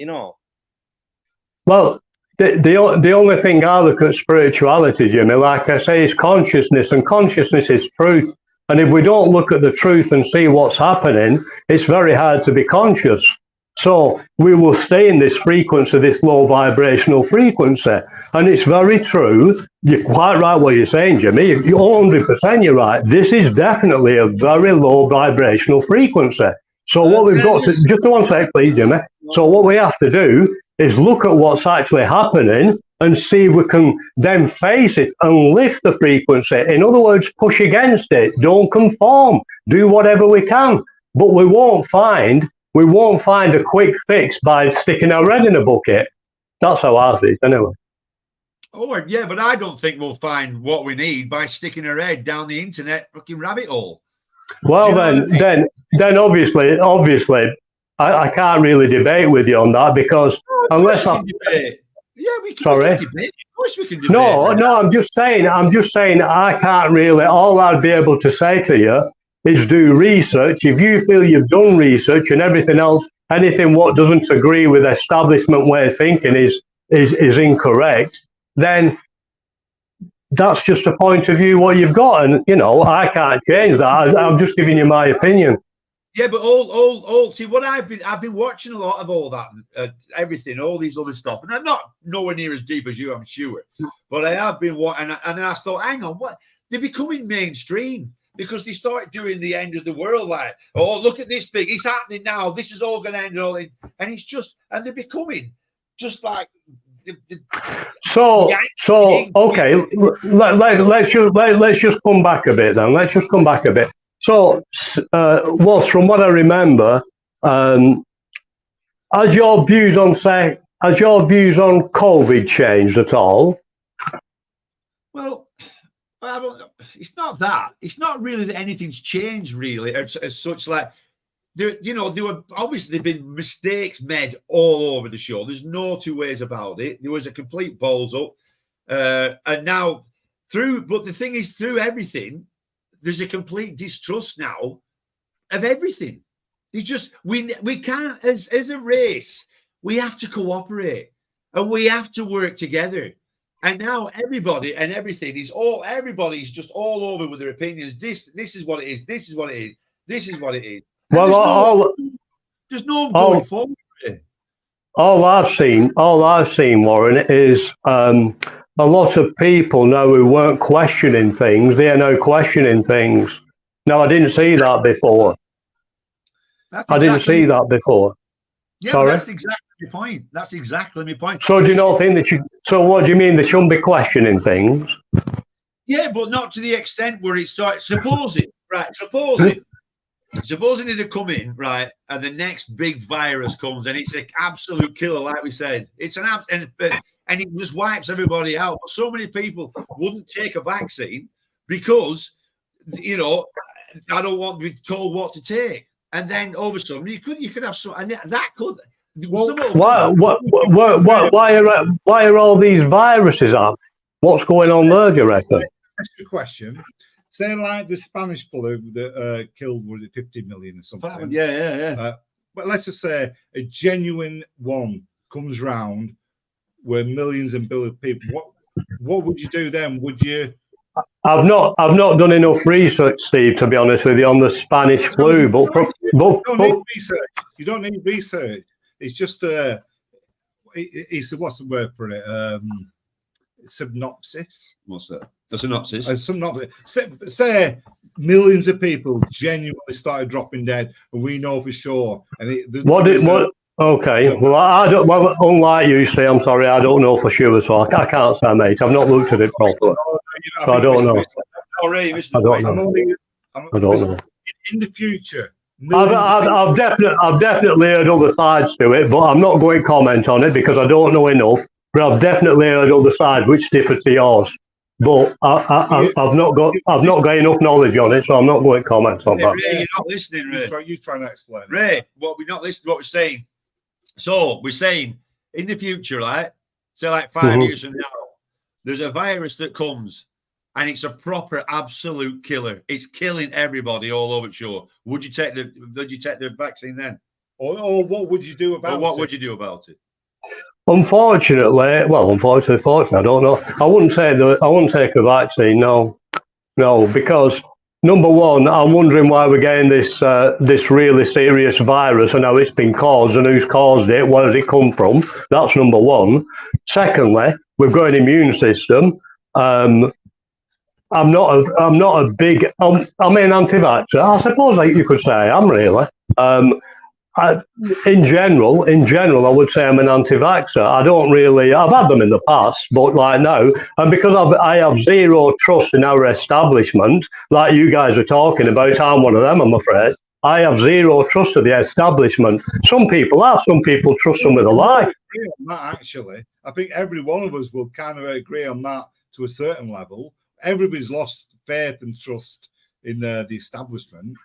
Well, the only thing I look at spirituality, Jimmy, like I say, is consciousness, and consciousness is truth. And if we don't look at the truth and see what's happening, it's very hard to be conscious. So we will stay in this frequency, this low vibrational frequency. And it's very true. You're quite right what you're saying, Jimmy. You're 100% you're right. This is definitely a very low vibrational frequency. So what we've got to, just one sec, please, Jimmy. So what we have to do is look at what's actually happening and see if we can then face it and lift the frequency. In other words, push against it. Don't conform. Do whatever we can. But we won't find a quick fix by sticking our head in a bucket. That's how I see it, anyway. Oh, yeah, but I don't think we'll find what we need by sticking our head down the internet fucking rabbit hole. Well, then obviously, I can't really debate with you on that because unless I... Yeah, we can Sorry? debate. Of course we can debate. No, I'm just saying I can't really... All I'd be able to say to you is do research. If you feel you've done research and everything else, anything what doesn't agree with establishment way of thinking is incorrect, then that's just a point of view what you've got, and I can't change that. I'm just giving you my opinion. Yeah, but all see what I've been watching a lot of all that, everything, all these other stuff, and I'm not nowhere near as deep as you, I'm sure, but I have been watching, and then I thought, hang on, what? They're becoming mainstream because they start doing the end of the world, like, oh, look at this big, it's happening now, this is all going to end, and it's just, and they're becoming just like. So okay, let's just come back a bit then. Let's just come back a bit. So, from what I remember, has your views on COVID changed at all? Well, it's not that. It's not really that anything's changed really as such. Like there were obviously been mistakes made all over the show. There's no two ways about it. There was a complete balls up, and now but the thing is, through everything, there's a complete distrust now of everything. It's just we can't as a race. We have to cooperate and we have to work together. And now everybody and everything everybody's just all over with their opinions. This is what it is. This is what it is. This is what it is. Well, there's no going forward. All I've seen, Warren, is a lot of people now who weren't questioning things. They are now questioning things. Now, I didn't see that before. I didn't see that before. Yeah, Sorry? That's exactly my point. That's exactly my point. So do you not think that so what do you mean they shouldn't be questioning things? Yeah, but not to the extent where it starts. Supposing it had come in, right, and the next big virus comes and it's an absolute killer, like we said. It's and it just wipes everybody out. But so many people wouldn't take a vaccine because, I don't want to be told what to take. And then all of a sudden you could have some, and that could. Why are all these viruses on? What's going on there, do you reckon? That's the question. Say like the Spanish flu that killed, was it 50 million or something? Yeah. But let's just say a genuine one comes round where millions and billions of people. What would you do then? Would you? I've not done enough research, Steve, to be honest with you, on the Spanish flu. You don't need research. You don't need research. It's just it's what's the word for it? Synopsis. What's that? A synopsis. A synopsis. Say millions of people genuinely started dropping dead, and we know for sure. And Okay. Well, I don't. Well, unlike you, see, I'm sorry, I don't know for sure, so I can't say, mate. I've not looked at it properly, so I don't know. I don't know. In the future, I've definitely heard other sides to it, but I'm not going to comment on it because I don't know enough. But I've definitely heard other sides which differ to yours. But I've not got enough knowledge on it, so I'm not going to comment on that. Ray, you're not listening, Ray. You're trying to explain. Ray, what we're not listening to what we're saying. So we're saying in the future, like say like 5 years from now, there's a virus that comes and it's a proper absolute killer. It's killing everybody all over the shore. Would you take the vaccine then? Or what would you do about it? What would you do about it? Fortunately, I don't know. I wouldn't take a vaccine. No, because number one, I'm wondering why we're getting this really serious virus and how it's been caused and who's caused it. Where does it come from? That's number one. Secondly, we've got an immune system. I'm not a big. I'm an anti-vaxxer. I suppose you could say I am really. In general, I would say I'm an anti-vaxxer. I don't really. I've had them in the past, but like now, and because I have zero trust in our establishment, like you guys are talking about, I'm one of them. I'm afraid I have zero trust of the establishment. Some people trust them with a life. Actually, I think every one of us will kind of agree on that to a certain level. Everybody's lost faith and trust in the establishment.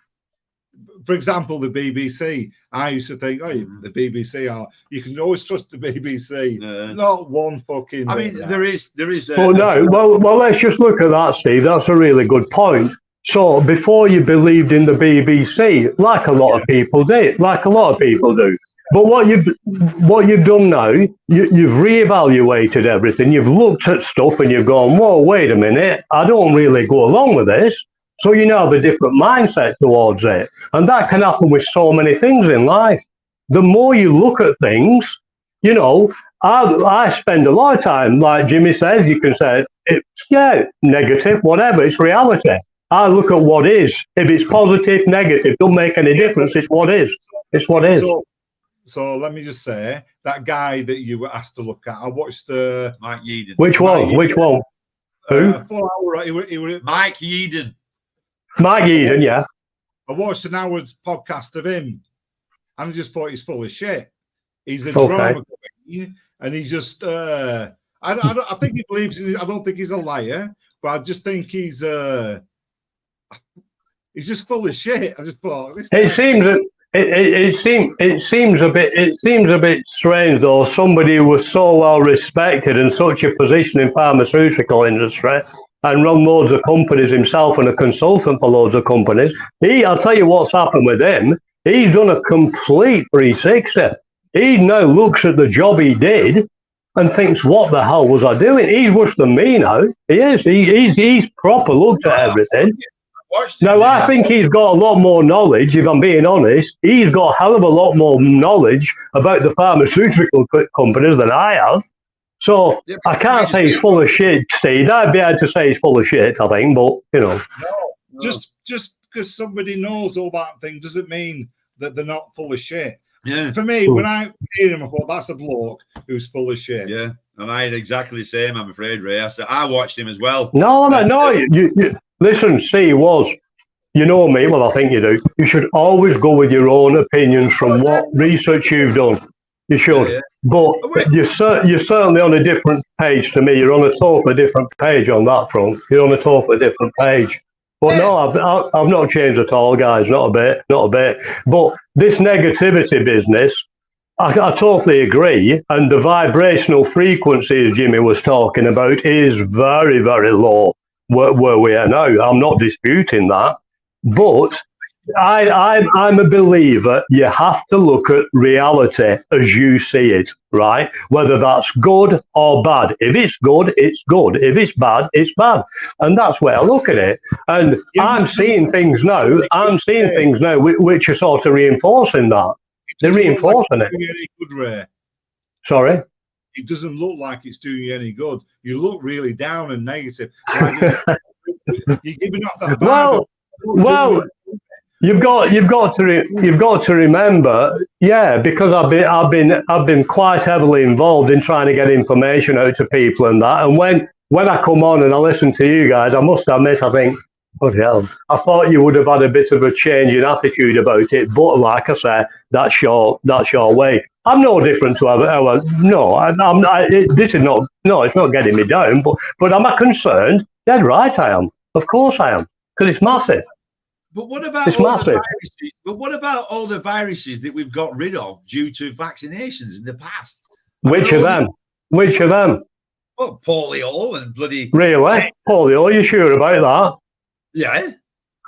For example, the BBC. I used to think, the BBC you can always trust the BBC. Not one fucking. I mean, there is. Well, let's just look at that, Steve. That's a really good point. So, before you believed in the BBC, like a lot of people do, But what you've done now, you've reevaluated everything. You've looked at stuff and you've gone, whoa, wait a minute, I don't really go along with this. So you now have a different mindset towards it. And that can happen with so many things in life. The more you look at things, I spend a lot of time, like Jimmy says, you can say, it's negative, whatever, it's reality. I look at what is. If it's positive, negative, don't make any difference. It's what is. It's what is. So let me just say, that guy that you were asked to look at, I watched Mike Yeadon. Which one? Who? 4 hour, he were Mike Yeadon. Mike Yeadon, yeah. I watched an hour's podcast of him, and I just thought he's full of shit. He's a drama queen, and he's just. I think he believes in it. I don't think he's a liar, but I just think he's just full of shit. I just thought it seems a bit strange though. Somebody who was so well respected in such a position in pharmaceutical industry. And run loads of companies himself and a consultant for loads of companies. I'll tell you what's happened with him. He's done a complete 360. He now looks at the job he did and thinks, what the hell was I doing? He's worse than me now. He is. He's proper looked at everything. Now, I think he's got a lot more knowledge, if I'm being honest. He's got a hell of a lot more knowledge about the pharmaceutical companies than I have. So I can't say he's full of shit, Steve. I'd be able to say he's full of shit, I think, but No. Just because somebody knows all that thing doesn't mean that they're not full of shit. Yeah. For me, when I hear him, I thought that's a bloke who's full of shit. Yeah, and I had exactly the same. I'm afraid, Ray. I watched him as well. No. You listen, Steve you know me. Well, I think you do. You should always go with your own opinions from what research you've done. You should. Yeah. But you're certainly on a different page to me. You're on a totally different page on that front. You're on a totally different page. But no, I've not changed at all, guys. Not a bit, not a bit. But this negativity business, I totally agree. And the vibrational frequency, as Jimmy was talking about, is very, very low where we are now. I'm not disputing that. But I'm a believer. You have to look at reality as you see it, right? Whether that's good or bad. If it's good, it's good. If it's bad, it's bad. And that's where I look at it. And I'm seeing things now. Which are sort of reinforcing that. They're reinforcing it. Any good, Ray. Sorry? It doesn't look like it's doing you any good. You look really down and negative. You're giving off that vibe. Well, you've got to remember, yeah, because I've been quite heavily involved in trying to get information out to people and that. And when I come on and I listen to you guys, I must admit, I think, what the hell? I thought you would have had a bit of a change in attitude about it, but like I said, that's your way. I'm no different to our no. This is not. No, it's not getting me down. But am I concerned? Dead right, I am. Of course, I am, because it's massive. But what about what about all the viruses that we've got rid of due to vaccinations in the past? Which of them? Well, polio and bloody. Really? Polio? You sure about that? Yeah.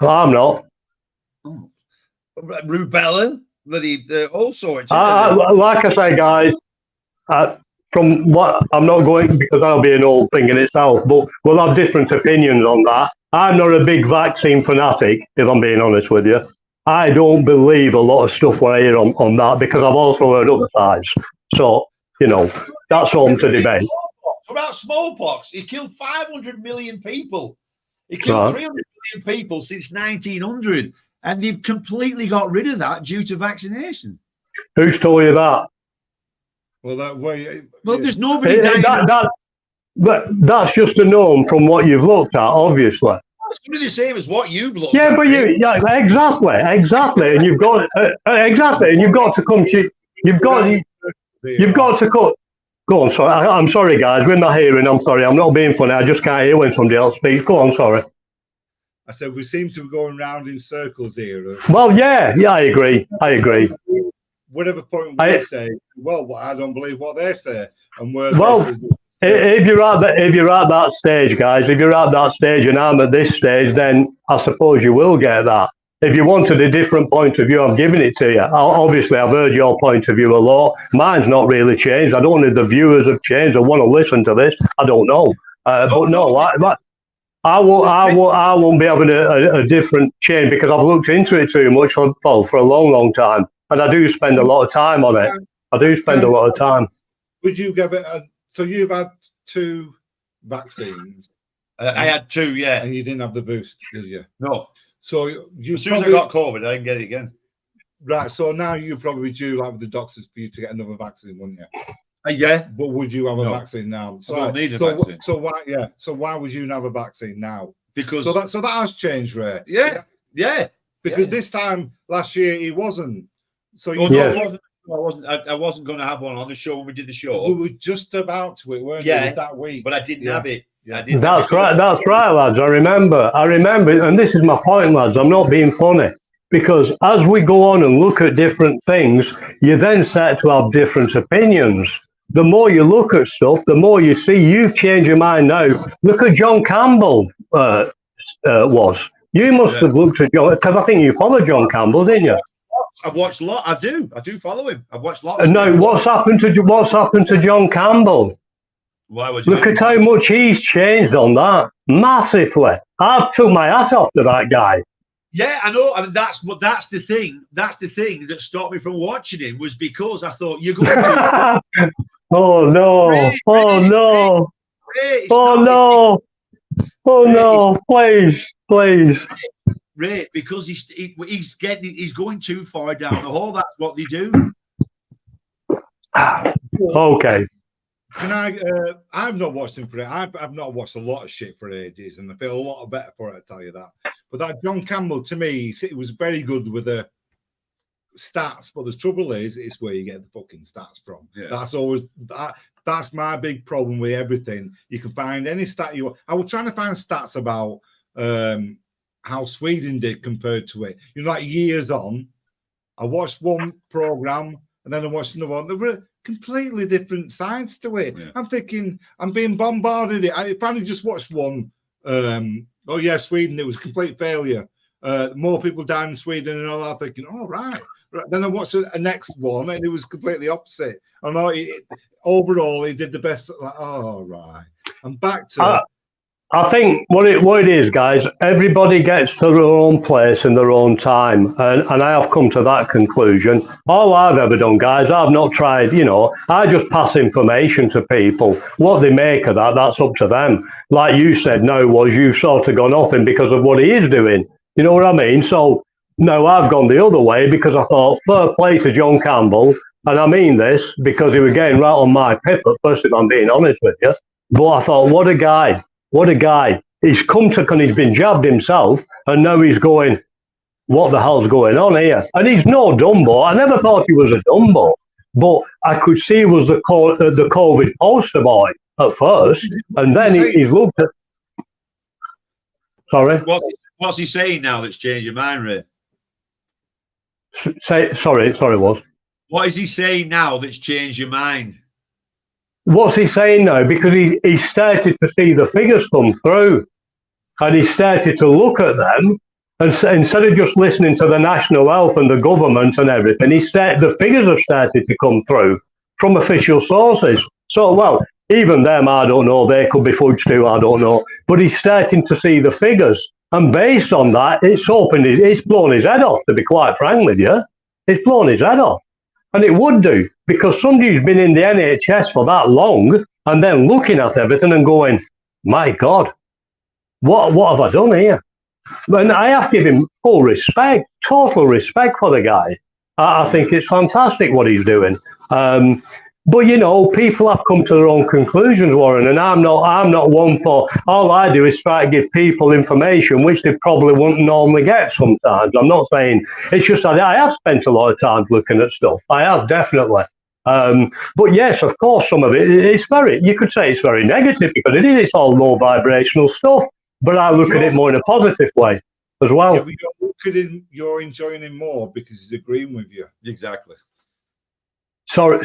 I'm not. Oh. Rubella, bloody all sorts. Like I say, guys, from what I'm not going, because that'll be an old thing in itself, but we'll have different opinions on that. I'm not a big vaccine fanatic, if I'm being honest with you. I don't believe a lot of stuff I hear on that, because I've also heard other sides. So, that's home to debate. About smallpox, it killed 500 million people. It killed 300 million people since 1900, and they've completely got rid of that due to vaccination. Who's told you that? Well, that way. Well, there's nobody dying. But that's just a norm from what you've looked at, obviously. It's going to be the same as what you've looked at. Yeah, but exactly, and you've got and you've got to come to cut. Go on, sorry. I'm sorry, guys. We're not hearing. I'm sorry. I'm not being funny. I just can't hear when somebody else speaks. Go on, sorry. I said we seem to be going round in circles here. Well, yeah, I agree. Whatever point we say, well, I don't believe what they say, and if you're at that stage, guys, if you're at that stage and I'm at this stage, then I suppose you will get that. If you wanted a different point of view, I'm giving it to you. Obviously, I've heard your point of view a lot. Mine's not really changed. I don't know if the viewers have changed or want to listen to this. I don't know. But no, I won't be having a different change, because I've looked into it too much for a long, long time. And I do spend a lot of time on it. I do spend a lot of time. Would you give it so you've had 2 vaccines? I had 2, yeah. And you didn't have the boost, did you? No. So as soon as I got COVID, I didn't get it again. Right. So now you're probably due, like with the doctors, for you to get another vaccine, wouldn't you? Yeah. But would you have a vaccine now? So I don't need a vaccine. So why? Yeah. So why would you not have a vaccine now? Because so that has changed, Ray. Yeah. Because this time last year he wasn't. So I wasn't going to have one on the show when we did the show. We were just about to, weren't we? It was that week, but I didn't have it. That's right, lads. I remember, and this is my point, lads. I'm not being funny, because as we go on and look at different things, you then start to have different opinions. The more you look at stuff, the more you see. You've changed your mind now. Look at John Campbell. You must have looked at John, because I think you followed John Campbell, didn't you? I've watched a lot. I do follow him. I've watched lots. And now, what's happened to John Campbell? Why would you look at how much he's changed on that? Massively. I've took my hat off to that guy. Yeah, I know. I mean, that's the thing. That's the thing that stopped me from watching him, was because I thought you're going to. Oh no! Ray, oh no! Ray, oh no! Oh no! Please. Ray, because he's going too far down the hole. That's what they do. Okay. Can I've not watched him for it. I've not watched a lot of shit for ages, and I feel a lot better for it, I tell you that. But that John Campbell, to me, it was very good with the stats. But the trouble is, it's where you get the fucking stats from. Yeah. That's always that's my big problem with everything. You can find any stat you want. I was trying to find stats about how Sweden did compared to it. You know, like years on, I watched one program and then I watched another one. There were completely different sides to it. Yeah. I'm thinking, I'm being bombarded. If I only just watched one, oh yeah, Sweden, it was a complete failure. More people died in Sweden and all that. Thinking, oh right. Then I watched a next one and it was completely opposite. I know overall he did the best. Like, oh right. I'm back to. I think what it is, guys, everybody gets to their own place in their own time. And I have come to that conclusion. All I've ever done, guys, I've not tried, I just pass information to people. What they make of that, that's up to them. Like you said, no, was you sort of gone off him because of what he is doing. You know what I mean? So, no, I've gone the other way because I thought, fair play to John Campbell. And I mean this because he was getting right on my pip at first, if I'm being honest with you. But I thought, what a guy. What a guy. He's come to, and he's been jabbed himself, and now he's going, what the hell's going on here? And he's no Dumbo. I never thought he was a Dumbo, but I could see he was the COVID poster boy at first, and then he's looked at... Sorry? What's he saying now that's changed your mind, Ray? Sorry, was. What is he saying now that's changed your mind? What's he saying now? Because he started to see the figures come through, and he started to look at them, and instead of just listening to the national health and the government and everything, the figures have started to come through from official sources. So, well, even them, I don't know, they could be fudged too, I don't know, but he's starting to see the figures, and based on that, it's blown his head off, to be quite frank with you. It's blown his head off. And it would do, because somebody who's been in the NHS for that long and then looking at everything and going, my God, what have I done here? And I have to give him full respect, total respect for the guy. I think it's fantastic what he's doing. But, people have come to their own conclusions, Warren, and I'm not one for, all I do is try to give people information which they probably wouldn't normally get sometimes. I'm not saying, it's just that I have spent a lot of time looking at stuff. I have, definitely. But yes, of course, some of it is you could say it's very negative because it is, it's all low vibrational stuff, but I look at it more in a positive way as well. Yeah, but you're enjoying him more because he's agreeing with you. Exactly. Sorry,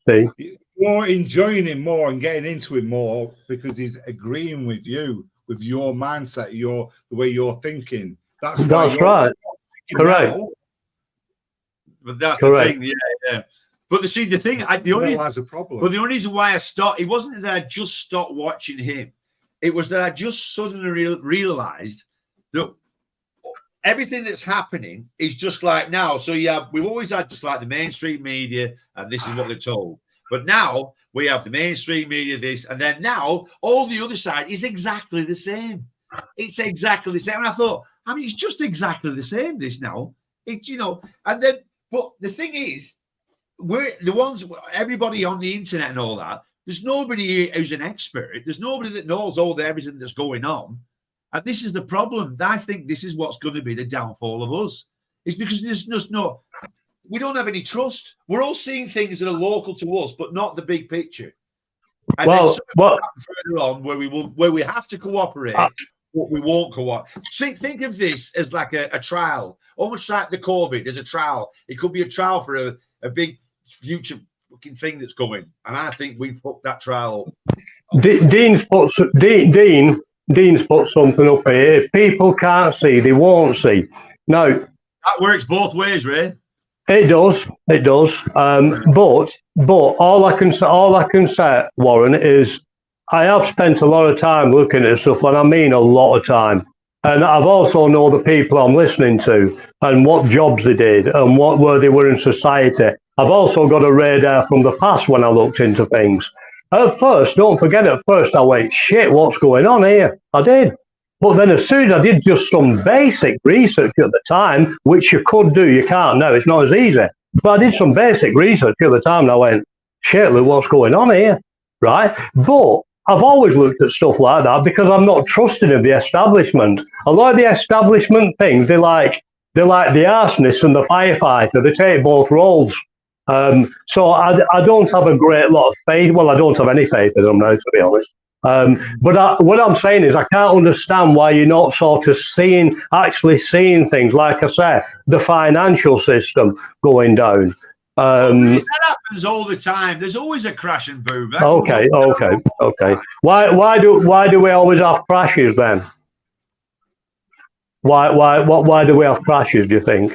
Steve. You're enjoying him more and getting into him more because he's agreeing with you, with your mindset, the way you're thinking. That's right. Correct. Now. But that's correct. The thing, yeah. But the thing, the only reason why I stopped, it wasn't that I just stopped watching him. It was that I just suddenly realized that everything that's happening is just like now. So yeah, we've always had just like the mainstream media, and this is what they're told. But now we have the mainstream media, this, and then now all the other side is exactly the same. It's exactly the same. And I thought, it's just exactly the same. This now, and then, but the thing is, we're the ones, everybody on the internet and all that. There's nobody who's an expert. There's nobody that knows everything that's going on. And this is the problem. I think this is what's going to be the downfall of us. It's because there's just we don't have any trust. We're all seeing things that are local to us, but not the big picture. And then further on where we have to cooperate, but we won't cooperate. Think of this as like a trial, almost like the COVID as a trial. It could be a trial for a big future fucking thing that's coming. And I think we fucked that trial up. Dean's put something up here. If people can't see, they won't see. Now, that works both ways, Ray. It does. But all I can say, Warren, is I have spent a lot of time looking at stuff, and I mean a lot of time. And I've also know the people I'm listening to and what jobs they did and where they were in society. I've also got a radar from the past when I looked into things. At first, don't forget, I went, shit, what's going on here? I did. But then as soon as I did just some basic research at the time, which you could do, you can't now, it's not as easy. But I did some basic research at the time and I went, shit, look what's going on here, right? But I've always looked at stuff like that because I'm not trusting of the establishment. A lot of the establishment things, they're like the arsonist and the firefighter. They take both roles. So I don't have a great lot of faith. Well, I don't have any faith in them now, to be honest. But what I'm saying is, I can't understand why you're not sort of actually seeing things. Like I said, the financial system going down. That happens all the time. There's always a crash and boom. Okay. Why do we always have crashes then? Why do we have crashes, do you think?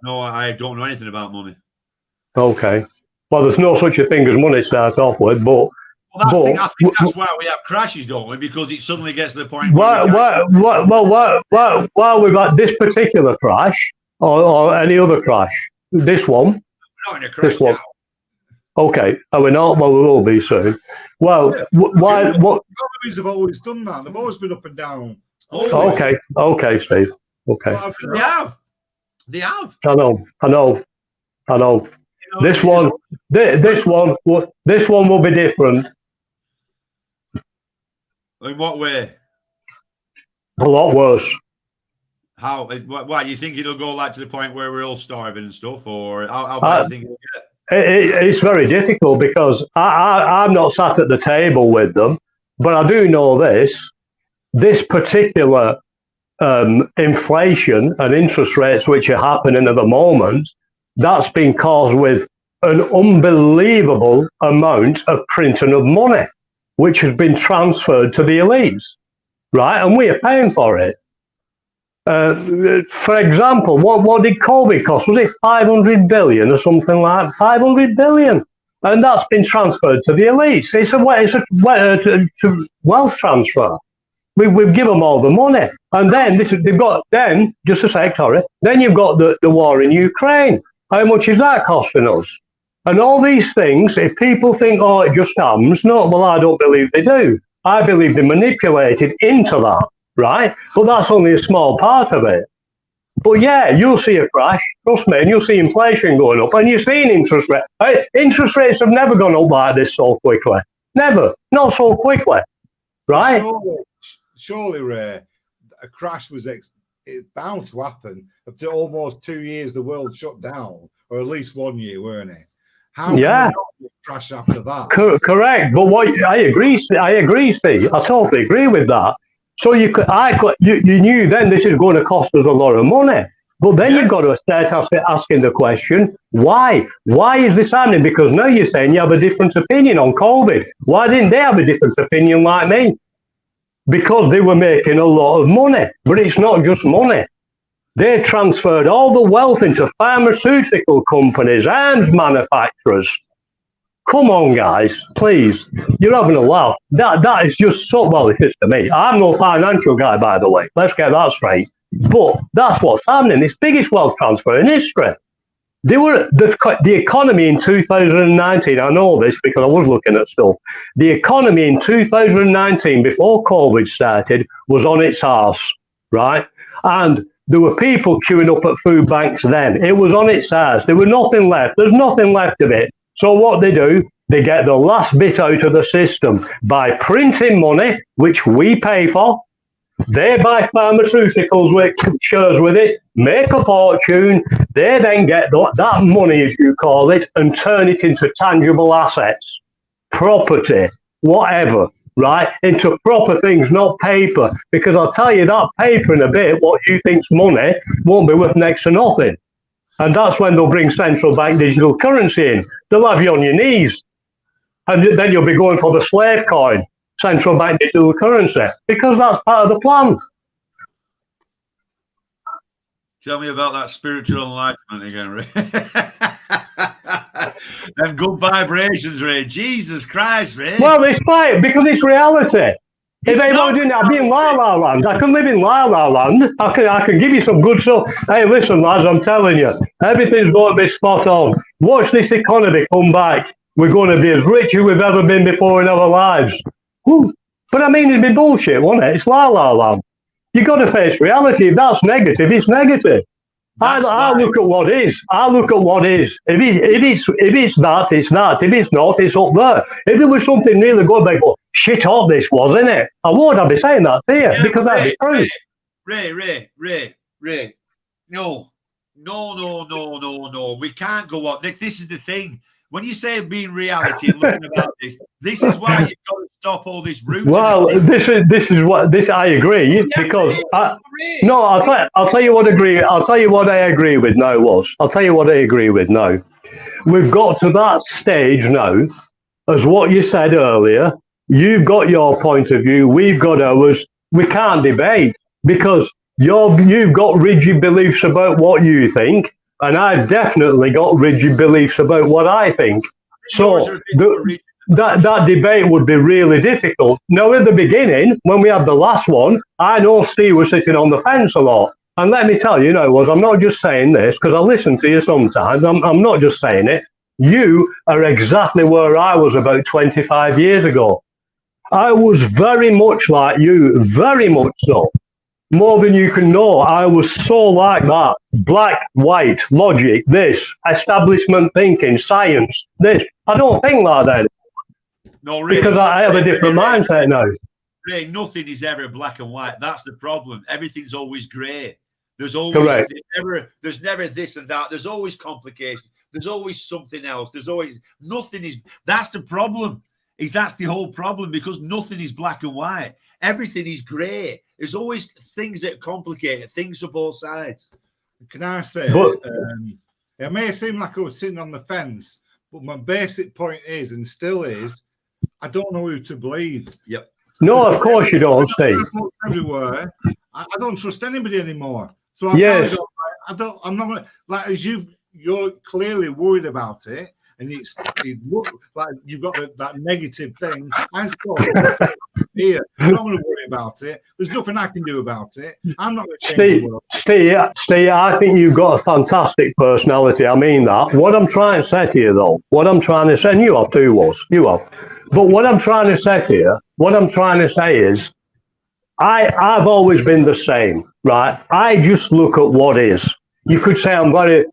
No, I don't know anything about money. Okay. Well, there's no such a thing as money to start off with, but... I think that's why we have crashes, don't we? Because it suddenly gets to the point where... While we've had this particular crash, or any other crash, this one... We're not in a crash now. Okay, are we not? Well, we will be soon. Well, why... Economies have always done that. They've always been up and down. Okay, Steve. Okay. They have. I know. This one will be different. In what way? A lot worse. How? Why? You think it'll go like to the point where we're all starving and stuff, or how bad do you think it'll get? It's very difficult because I'm not sat at the table with them, but I do know this particular inflation and interest rates which are happening at the moment, that's been caused with an unbelievable amount of printing of money, which has been transferred to the elites, right? And we are paying for it. For example, what did COVID cost? Was it 500 billion or something like that? 500 billion. And that's been transferred to the elites. It's a wealth transfer. We've given them all the money. And then just a sec, sorry. Then you've got the war in Ukraine. How much is that costing us? And all these things, if people think, oh, it just happens, no, well, I don't believe they do. I believe they're manipulated into that, right? But that's only a small part of it. But yeah, you'll see a crash, trust me, and you'll see inflation going up, and you're seeing interest rates. Interest rates have never gone up like this so quickly. Never. Not so quickly, right? Surely, Ray, a crash was bound to happen. Up to almost 2 years, the world shut down, or at least 1 year, weren't it? How can there not be a crash after that? Correct. But I agree, Steve. I totally agree with that. So you knew then this is going to cost us a lot of money. But then you've got to start asking the question, why? Why is this happening? Because now you're saying you have a different opinion on COVID. Why didn't they have a different opinion like me? Because they were making a lot of money. But it's not just money. They transferred all the wealth into pharmaceutical companies and manufacturers. Come on, guys, please. You're having a laugh. That is just so, well, it is to me. I'm no financial guy, by the way. Let's get that straight. But that's what's happening. It's the biggest wealth transfer in history. The economy in 2019, I know this because I was looking at stuff. The economy in 2019, before COVID started, was on its arse, right? And there were people queuing up at food banks then. It was on its arse. There was nothing left. There's nothing left of it. So what they do, they get the last bit out of the system by printing money, which we pay for. They buy pharmaceuticals with shares with it, make a fortune. They then get that money, as you call it, and turn it into tangible assets, property, whatever, right? Into proper things, not paper. Because I'll tell you that paper in a bit, what you think's money, won't be worth next to nothing. And that's when they'll bring central bank digital currency in. They'll have you on your knees. And then you'll be going for the slave coin, central bank digital currency, because that's part of the plan. Tell me about that spiritual enlightenment again, Ray. Them good vibrations, Ray. Jesus Christ, Ray. Well, it's fine, because it's reality. If I'd be in La La Land, I can live in La La Land. I can give you some good stuff. Hey, listen, lads, I'm telling you, everything's going to be spot on. Watch this economy come back. We're going to be as rich as we've ever been before in our lives. Whew. But I mean, it'd be bullshit, wouldn't it? It's La La Land. You've got to face reality. If that's negative, it's negative. I look at what is. I look at what is. If it's that, it's that. If it's not, it's up there. If there was something really good, they go, shit off this was, isn't it? I would. I'd be saying that to you because that'd be true. Ray. No. We can't go on. This is the thing. when you say being reality and looking about this is why you've got to stop all this route. Well, this is what I agree because I'll tell you what I agree with now I'll tell you what I agree with now. We've got to that stage now, as what you said earlier. You've got your point of view, we've got ours. We can't debate because you've got rigid beliefs about what you think, and I've definitely got rigid beliefs about what I think. So that debate would be really difficult. Now, at the beginning, when we had the last one, I know Steve was sitting on the fence a lot. And let me tell you, I'm not just saying this because I listen to you sometimes. I'm not just saying it. You are exactly where I was about 25 years ago. I was very much like you, very much so. More than you can know. I was so like that. Black, white, logic, this, establishment thinking, science, this. I don't think like that. No, Ray, because I have a different mindset now. Ray, nothing is ever black and white. That's the problem. Everything's always grey. There's always there's never this and that. There's always complications. There's always something else. There's always nothing is. That's the problem. That's the whole problem because nothing is black and white. Everything is grey. There's always things that complicate it. Things for both sides. Can I say? It may seem like I was sitting on the fence, but my basic point is, and still is, I don't know who to believe. Yep. No, of course you don't, Steve. Everywhere, I don't trust anybody anymore. So I'm not gonna like as you're clearly worried about it, and it looks like you've got that negative thing. I'm here. I'm not going to worry about it. There's nothing I can do about it. I'm not going to change the world. Steve, I think you've got a fantastic personality. I mean that. What I'm trying to say to you, though, and you have too, you have. But what I'm trying to say to you, is, I've always been the same, right? I just look at what is. You could say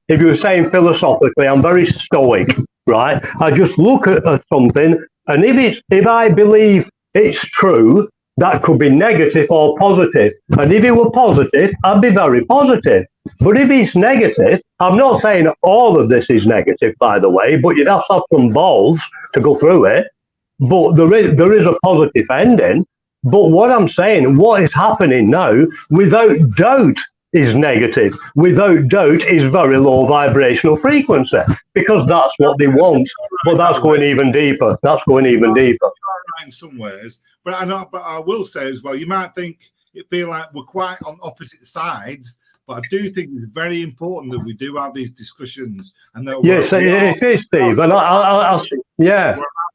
if you were saying philosophically, I'm very stoic, right? I just look at something, and if I believe it's true, that could be negative or positive. And if it were positive, I'd be very positive. But if it's negative, I'm not saying all of this is negative, by the way, but you'd have to have some balls to go through it. But there is a positive ending. But what I'm saying, what is happening now, without doubt, is negative. Without doubt, is very low vibrational frequency, because that's what they want. But that's going even deeper. In some ways, but I will say as well, you might feel like we're quite on opposite sides, but I do think it's very important that we do have these discussions. And that it is, Steve. And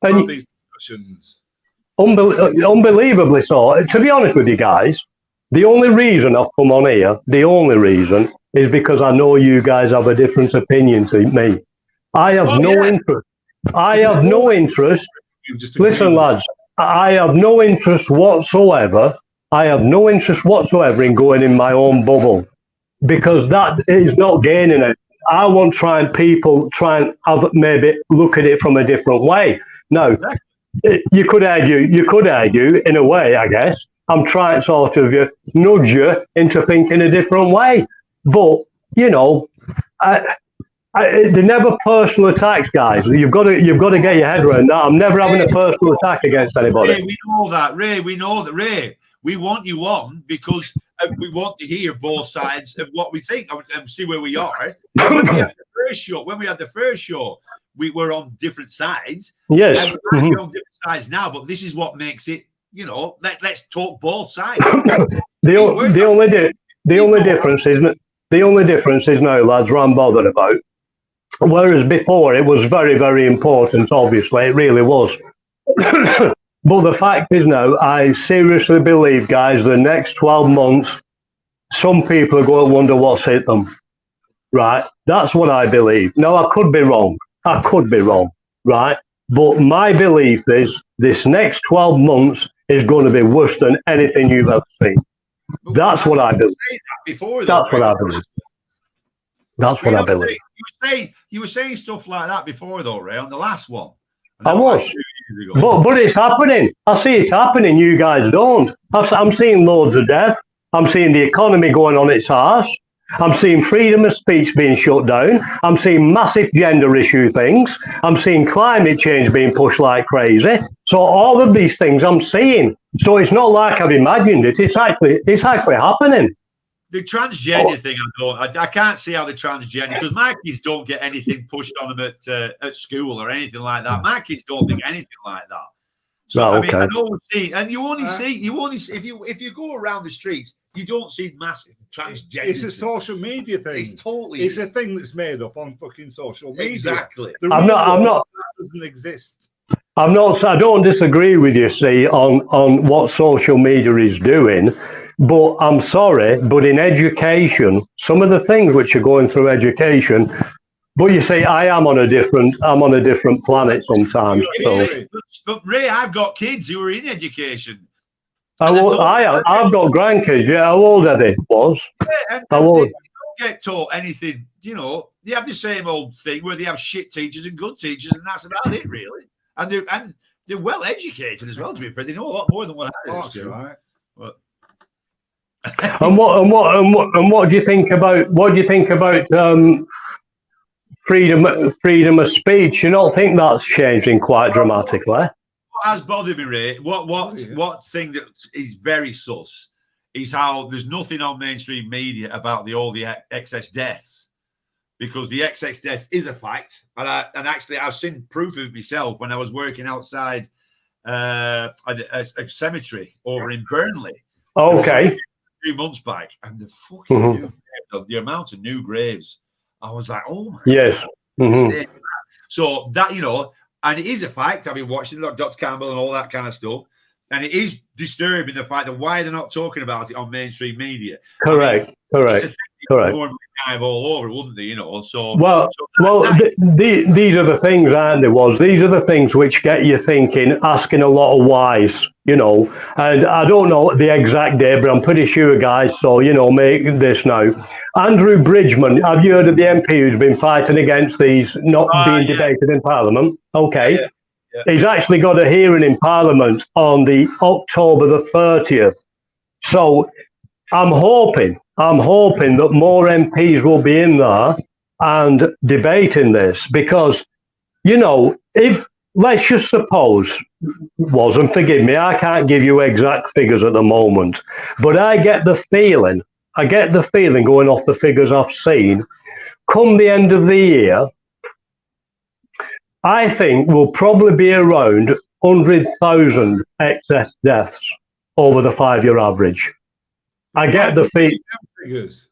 and these discussions. Unbelievably so. To be honest with you guys, the only reason I've come on here, is because I know you guys have a different opinion to me. I have no interest. Listen, lads, I have no interest whatsoever. In going in my own bubble, because that is not gaining it. I want people try and maybe look at it from a different way. Now, you could argue in a way, I guess. I'm trying to sort of nudge you into thinking a different way. But, they're never personal attacks, guys. You've got to get your head around that. I'm never having a personal attack against anybody. Ray, we know that. Ray, we want you on because we want to hear both sides of what we think and see where we are. When we had the first show, we were on different sides. Yes. And we're actually on different sides now, but this is what makes it, let's talk both sides. The only difference is now, lads, what I'm bothered about. Whereas before it was very, very important, obviously, it really was. But the fact is now, I seriously believe, guys, the next 12 months, some people are going to wonder what's hit them. Right? That's what I believe. Now, I could be wrong, right? But my belief is this next 12 months is going to be worse than anything you've ever seen. That's what I believe. That's what I believe. You were saying stuff like that before, though, Ray, on the last one. I was. But it's happening. I see it happening. You guys don't. I'm seeing loads of death. I'm seeing the economy going on its arse. I'm seeing freedom of speech being shut down. I'm seeing massive gender issue things. I'm seeing climate change being pushed like crazy. So all of these things I'm seeing. So it's not like I've imagined it. It's actually happening. The transgender thing, I can't see how the transgender, because my kids don't get anything pushed on them at school or anything like that. My kids don't think anything like that. So I mean, I don't see, and you only see if you go around the streets, you don't see massive transgender. It's a social media thing. It's a thing that's made up on fucking social media. Exactly. I'm not. Doesn't exist. I don't disagree with you, see, on what social media is doing. But I'm sorry, but in education, some of the things which are going through education, but you see, I'm on a different planet sometimes. So. But Ray, I've got kids who are in education. I've got grandkids. Yeah, how old are they? How old? They don't get taught anything. You know, they have the same old thing where they have shit teachers and good teachers, and that's about it, really. And they're well educated as well. To be fair, they know a lot more than what I do. That's right. But, And what do you think about freedom of speech? You don't think that's changing quite dramatically? What has bothered me, Ray? What thing that is very sus is how there's nothing on mainstream media about all the excess deaths, because the excess death is a fact, and actually I've seen proof of it myself when I was working outside a cemetery over in Burnley. Okay. 3 months back, and the fucking the amount of new graves, I was like, oh my God. Mm-hmm. So that, you know, and it is a fact. I've been watching Dr. Campbell and all that kind of stuff, and it is disturbing the fact that why they're not talking about it on mainstream media. Correct. Kind of all over, wouldn't they? You know, so these are the things, aren't they? These are the things which get you thinking, asking a lot of whys, you know. And I don't know the exact day, but I'm pretty sure, guys. So you know, make this now. Andrew Bridgman, have you heard of the MP who's been fighting against these not being debated in Parliament? Okay, yeah. He's actually got a hearing in Parliament on the October the 30th. So I'm hoping that more MPs will be in there and debating this, because, you know, if, let's just suppose, and forgive me, I can't give you exact figures at the moment, but I get the feeling going off the figures I've seen, come the end of the year, I think we'll probably be around 100,000 excess deaths over the 5-year average. I get the figures.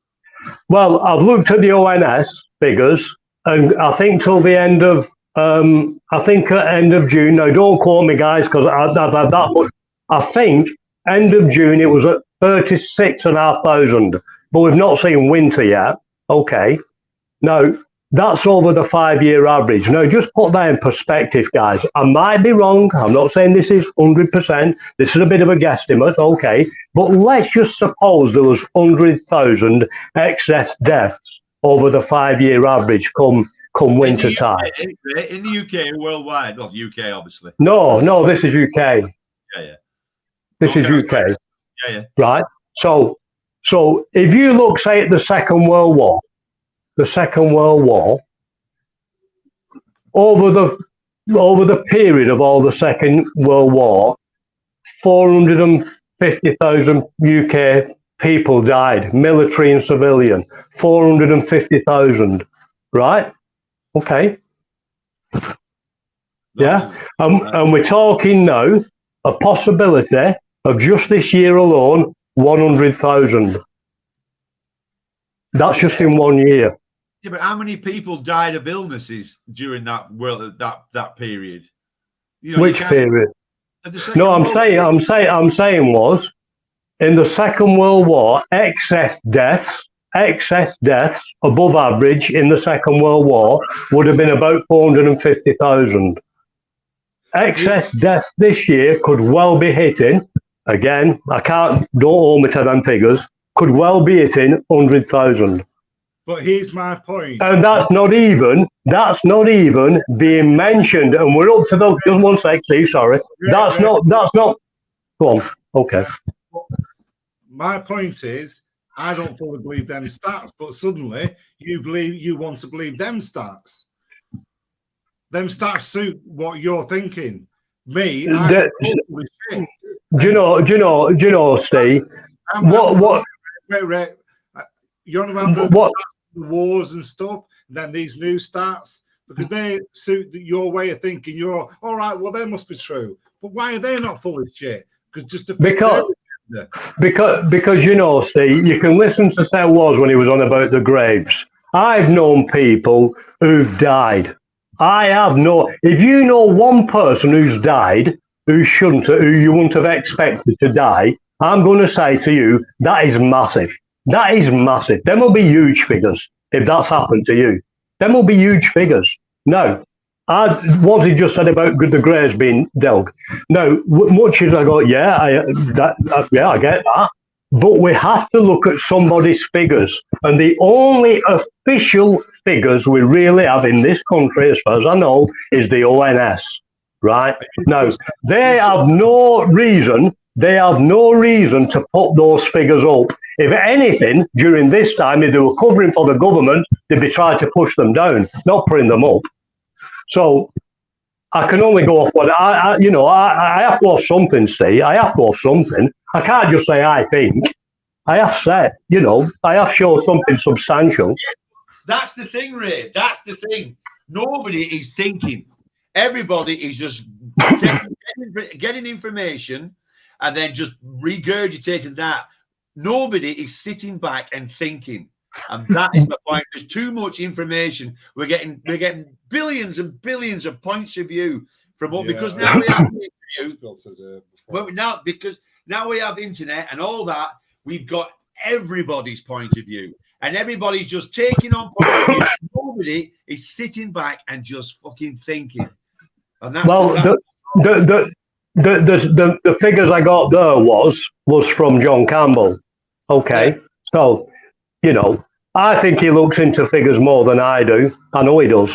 Well, I've looked at the ONS figures, and I think till the end of end of June. Now, don't quote me, guys, because I've had that much. I think end of June it was at 36,500, but we've not seen winter yet. Okay, now that's over the 5-year average. Now, just put that in perspective, guys. I might be wrong. I'm not saying this is 100%. This is a bit of a guesstimate, okay? But let's just suppose there was 100,000 excess deaths over the 5-year average come winter time. In the UK, worldwide, not the UK, obviously. No, this is UK. Yeah. This is UK. Yeah. Right. So if you look, say, at the Second World War, over the period of all the Second World War, 450,000 UK people died, military and civilian. 450,000, right? Okay. Yeah, and we're talking now a possibility of just this year alone 100,000. That's just in 1 year. Yeah, but how many people died of illnesses during that period? You know, which period? No, I'm saying was in the Second World War, excess deaths above average in the Second World War would have been about 450,000. Excess deaths this year could well be hitting, again, don't hold me to them figures, could well be hitting 100,000. But here's my point. And that's not even being mentioned. And we're up to the, just one sec, please, sorry. That's not, go on. Okay. My point is, I don't fully believe them stats, but suddenly you want to believe them stats. Them stats suit what you're thinking. Me, I think totally shit. Do you know, Steve? Wait. You're on about the wars and stuff, and then these new stats, because they suit your way of thinking. You're all right. Well, they must be true, but why are they not full of shit? Because you know, Steve, you can listen to Seth Wars when he was on about the graves. I've known people who've died. If you know one person who's died, who you wouldn't have expected to die, I'm going to say to you, that is massive. That is massive. Them will be huge figures if that's happened to you. Them will be huge figures. No, what he just said about the graves being dug. Now, much as I go, I get that. But we have to look at somebody's figures. And the only official figures we really have in this country, as far as I know, is the ONS. Right? Now, they have no reason to put those figures up. If anything, during this time, if they were covering for the government, they'd be trying to push them down, not putting them up. So I can only go off what I have to have something, Steve. I have to have something. I can't just say I think. I have said, I have shown something substantial. That's the thing, Ray. That's the thing. Nobody is thinking. Everybody is just getting information and then just regurgitating that. Nobody is sitting back and thinking. And that is the point. There's too much information. We're getting billions and billions of points of view from all because now we have because now we have internet and all that. We've got everybody's point of view, and everybody's just taking on point of view. Nobody is sitting back and just fucking thinking. And that's the figures I got there was from John Campbell. Okay, so I think he looks into figures more than I do. I know he does.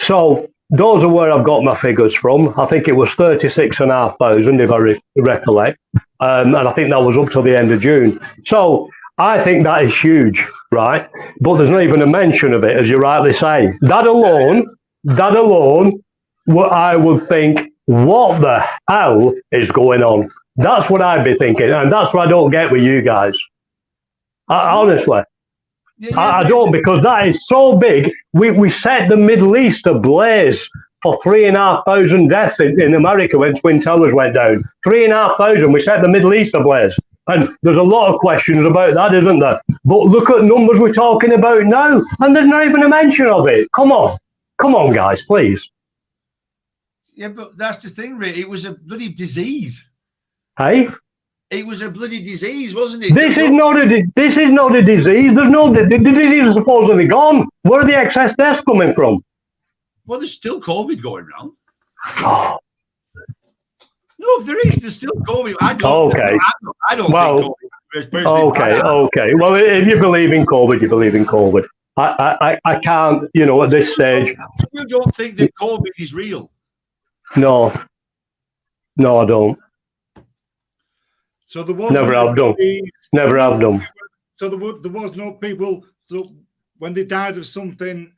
So those are where I've got my figures from. I think it was 36,500, if I recollect. And I think that was up till the end of June. So I think that is huge, right? But there's not even a mention of it, as you rightly say. That alone, I would think, what the hell is going on? That's what I'd be thinking. And that's what I don't get with you guys. Honestly. I don't, because that is so big. We set the Middle East ablaze for 3,500 deaths in America when Twin Towers went down. 3,500. We set the Middle East ablaze. And there's a lot of questions about that, isn't there? But look at numbers we're talking about now, and there's not even a mention of it. Come on, guys, please. Yeah, but that's the thing, Ray. It was a bloody disease. Hey? It was a bloody disease, wasn't it? This is not a disease. The disease is supposedly gone. Where are the excess deaths coming from? Well, there's still COVID going around. Oh. No, there's still COVID. I don't think COVID. Okay. Well, if you believe in COVID, you believe in COVID. I can't, at this stage. You don't think that COVID is real? No, I don't. So there was never have done. So there was no people. So when they died of something,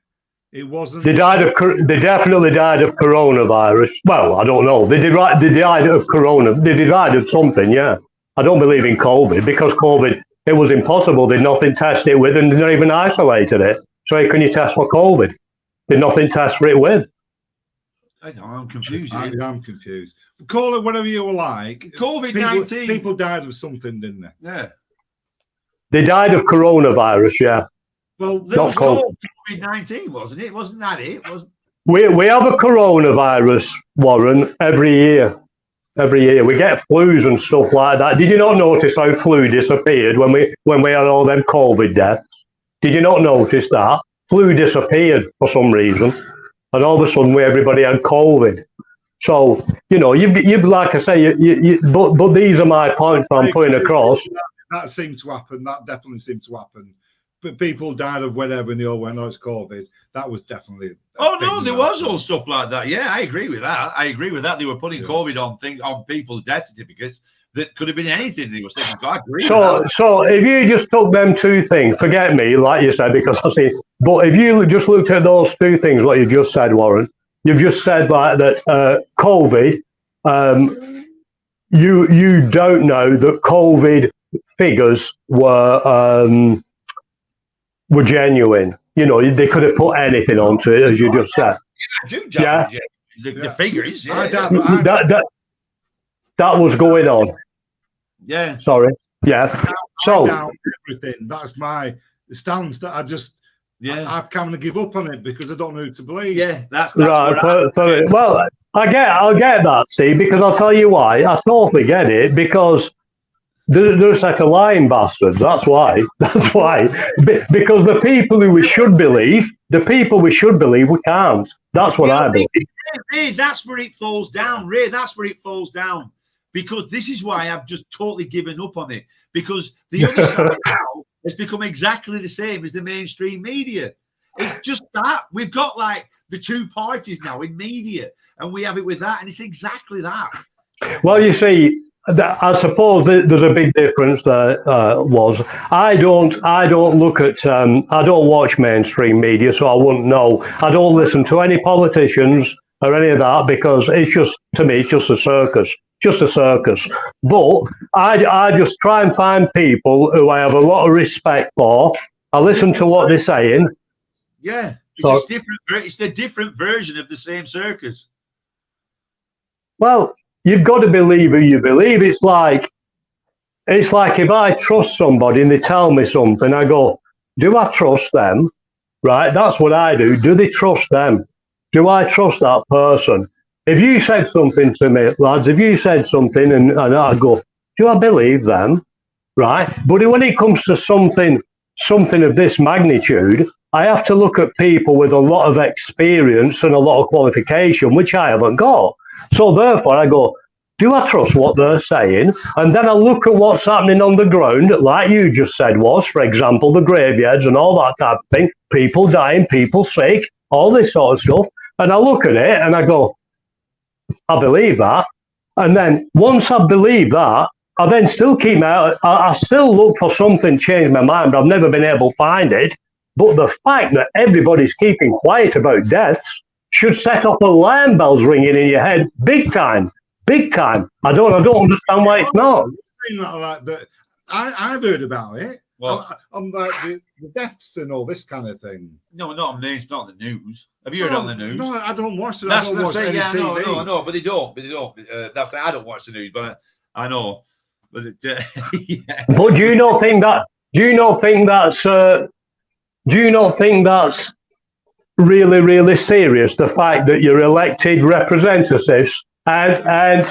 it wasn't. They definitely died of coronavirus. Well, I don't know. They died of corona. They died of something. Yeah, I don't believe in COVID because COVID, it was impossible. They'd nothing to test it with, and they not even isolated it. So how can you test for COVID? They'd nothing to test for it with. I don't know, I'm confused. I'm confused. Call it whatever you like. COVID-19. People died of something, didn't they? Yeah. They died of coronavirus, yeah. Well, there was COVID-19, wasn't it? Wasn't that it? We have a coronavirus, Warren, every year. Every year. We get flus and stuff like that. Did you not notice how flu disappeared when we had all them COVID deaths? Did you not notice that? Flu disappeared for some reason. And all of a sudden, everybody had COVID. So, you've like I say, but these are my points I'm putting across. That seemed to happen. That definitely seemed to happen. But people died of whatever, and they all went, it's COVID. That was definitely. Oh no, there was all stuff like that. Yeah, I agree with that. They were putting COVID on people's death certificates. that could have been anything. He was thinking, I agree with So, that. so if you just took them two things, forget me, like you said, because I see. But if you just looked at those two things, what you just said, Warren, you've just said like that COVID. You don't know that COVID figures were genuine. You know, they could have put anything onto it, as you just said. Yeah, the figures. Yeah, that was going on. Yeah. Sorry. Yeah. I doubt everything. That's my stance. That I've kind of give up on it because I don't know who to believe. Yeah, that's right. Well, I get that, Steve, because I'll tell you why. I totally get it, because they're a set of lying bastards. That's why. That's why. Because the people who we should believe, we can't. That's what I believe. Ray, that's where it falls down. Ray, that's where it falls down. Because this is why I've just totally given up on it. Because the other side now has become exactly the same as the mainstream media. It's just that. We've got like the two parties now in media, and we have it with that, and it's exactly that. Well, you see, I suppose there's a big difference there. I don't look at, I don't watch mainstream media, so I wouldn't know. I don't listen to any politicians or any of that, because it's just, to me, it's just a circus. Just a circus. But I just try and find people who I have a lot of respect for. I listen to what they're saying. Yeah, it's just different. It's the different version of the same circus. Well, you've got to believe who you believe. It's like if I trust somebody and they tell me something, I go, do I trust them? Right? That's what I do. Do they trust them? Do I trust that person? If you said something to me, lads, if you said something and I go, do I believe them? Right? But when it comes to something of this magnitude, I have to look at people with a lot of experience and a lot of qualification, which I haven't got. So therefore I go, do I trust what they're saying? And then I look at what's happening on the ground, like you just said was, for example, the graveyards and all that type of thing, people dying, people sick, all this sort of stuff. And I look at it and I go, I believe that. And then once I believe that, I then still keep I still look for something to change my mind, but I've never been able to find it. But the fact that everybody's keeping quiet about deaths should set off alarm bells ringing in your head, big time, big time. I don't understand why it's not. But I've heard about it. Well, on the deaths and all this kind of thing. No, not on the, it's not on the news. Have you heard it on the news? No, I don't watch it. That's I don't watch any TV. No, but they don't. That's I don't watch the news, but I know. But yeah. But do you not think that's really, really serious? The fact that you're elected representatives and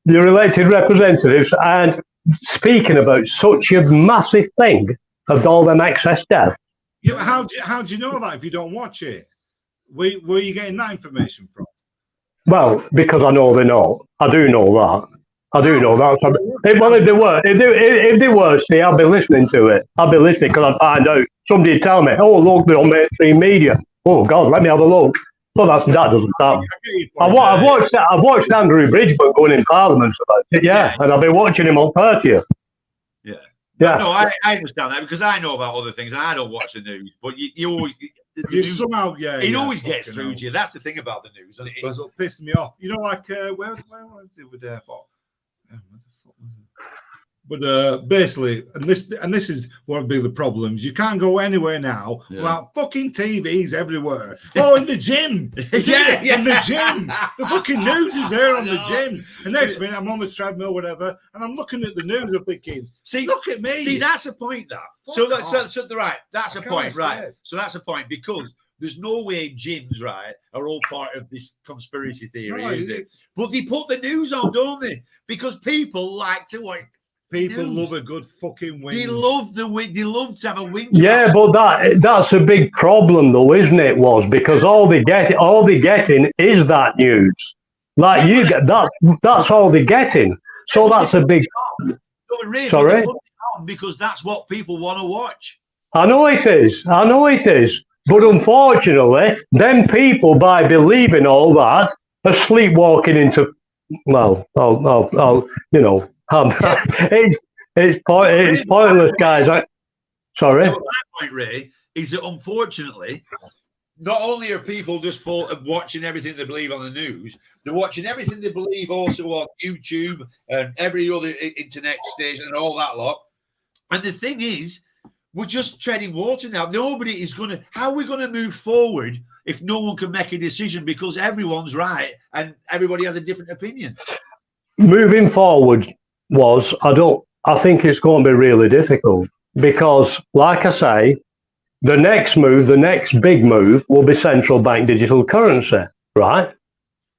you're elected representatives and speaking about such a massive thing of all them excess deaths. Yeah, how do you know that if you don't watch it? Where are you getting that information from? Well, because I know they're not. I do know that. I do know that. If they were, see, I'll be listening to it. I'll be listening because I'd find out. Somebody would tell me, oh, look, they're on mainstream media. Oh, God, let me have a look. Well, that doesn't happen. I've watched Andrew Bridgman going in Parliament about it, yeah, and I've been watching him on 30th. Yeah. Yeah. No, I understand that because I know about other things and I don't watch the news. But you always, somehow, it always gets through to you. That's the thing about the news. And it'll piss me off. You know, like where was the other day for? But basically, and this is one of the problems. You can't go anywhere now without fucking TVs everywhere. Oh, in the gym, in the gym. The fucking news is there on the gym. And next minute, I'm on the treadmill, whatever, and I'm looking at the news. I'm thinking, see, look at me. See, that's a point. So right, that's a point, right? So that's a point because there's no way gyms, right, are all part of this conspiracy theory, is it? But they put the news on, don't they? Because people like to watch. People love a good fucking win. They love the win. They love to have a win. Yeah, but that's a big problem, though, isn't it? Because all they getting is that news. Like you get that's all they're getting. So that's a big. Sorry. Because that's what people want to watch. I know it is. But unfortunately, then people, by believing all that, are sleepwalking into well, I'll you know, it's pointless, guys. Sorry. My point, Ray, is that unfortunately, not only are people just watching everything they believe on the news, they're watching everything they believe also on YouTube and every other internet station and all that lot. And the thing is, we're just treading water now. Nobody is going to. How are we going to move forward if no one can make a decision because everyone's right and everybody has a different opinion? Moving forward I think it's going to be really difficult because, like I say, the next big move will be central bank digital currency, right?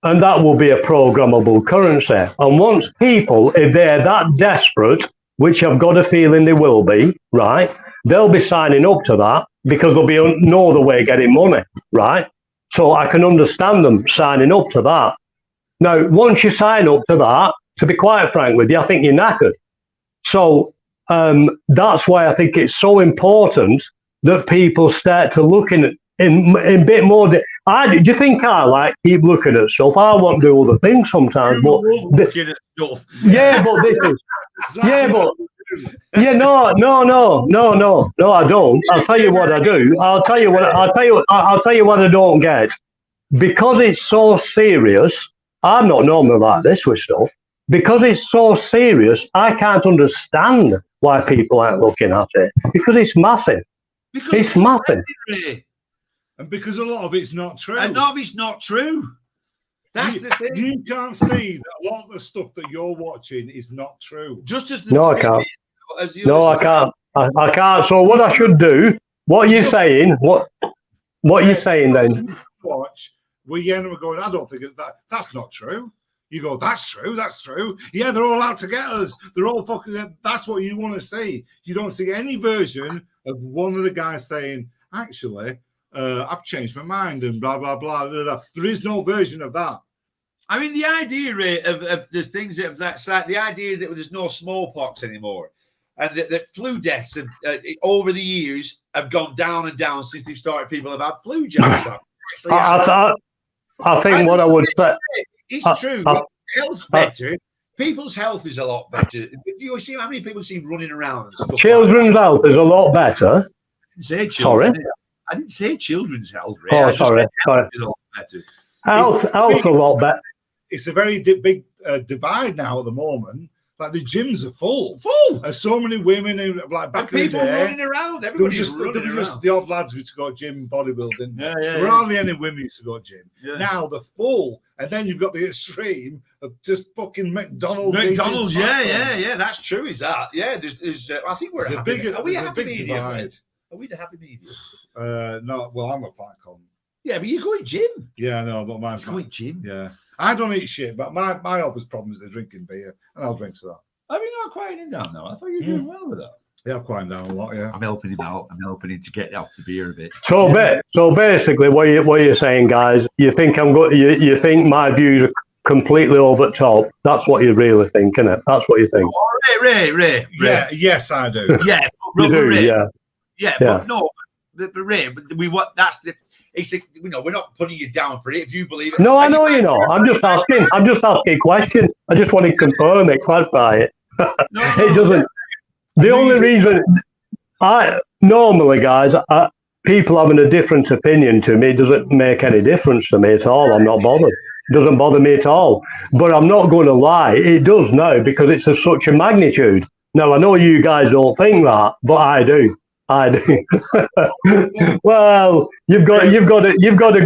And that will be a programmable currency. And once people, if they're that desperate, which I've got a feeling they will be, right, they'll be signing up to that because there'll be no other way of getting money, right? So I can understand them signing up to that. Now, once you sign up to that, to be quite frank with you, I think you're knackered. So that's why I think it's so important that people start to look in a bit more. Do you think I keep looking at stuff? I want to do other things sometimes, but looking at stuff. Yeah, but this is no, I don't. I'll tell you what I do. I'll tell you what I don't get. Because it's so serious, I'm not normally like this with stuff. Because it's so serious, I can't understand why people aren't looking at it. Because it's massive. It's massive. And because a lot of it's not true. And a lot of it's not true. That's the thing. You can't see that a lot of the stuff that you're watching is not true. Just as I can't. I can't. I can't. So what I should do? What are you saying? What are you saying then? Watch. We end up going. I don't think that's not true. You go, that's true, that's true. Yeah, they're all out to get us. They're all fucking, that's what you want to see. You don't see any version of one of the guys saying, actually, I've changed my mind and blah, blah, blah, blah, blah. There is no version of that. I mean, the idea, Ray, of the things of that side, the idea that there's no smallpox anymore and that flu deaths have, over the years have gone down and down since they've started, people have had flu jabs. I think what I would say... It's true. Health's better. People's health is a lot better. Do you see how many people see running around? And stuff children's health is a lot better. I didn't say children. Sorry? I didn't say children's health. Ray. Oh, sorry. Health is a lot better. Health's a lot better. It's a very big divide now at the moment. Like the gyms are full. There's so many women who like back in the day. Running around. Everybody's running around. Just the odd lads who used to go gym bodybuilding. There were hardly any women who used to go gym. Yeah. Now they're full, and then you've got the extreme of just fucking McDonald's. Yeah. That's true. Is that? Yeah. There's. I think we're a big. Are we a happy medium? Are we the happy medium? No. Well, I'm a fat con. Yeah, but you're going gym. Yeah, no, but mine's going gym. Yeah. I don't eat shit, but my obvious problem is they're drinking beer, and I'll drink to that. Have you not quieting down now? I thought you were doing well with that. Yeah, I've quieted down a lot, yeah. I'm helping him out. I'm helping him to get off the beer a bit. So basically, what you're saying, guys, you think you think my views are completely over the top. That's what you really think, isn't it? That's what you think. Oh, Ray. Yeah, yes, I do. Yeah, you do, Ray. Yeah. But no, but Ray, that's the. It's we're not putting you down for it if you believe it. No, I know you're not. I'm just asking a question. I just want to confirm it, clarify it. It doesn't. The only reason normally, guys, people having a different opinion to me doesn't make any difference to me at all. I'm not bothered. It doesn't bother me at all. But I'm not going to lie. It does now because it's of such a magnitude. Now I know you guys don't think that, but I do. Well, you've got to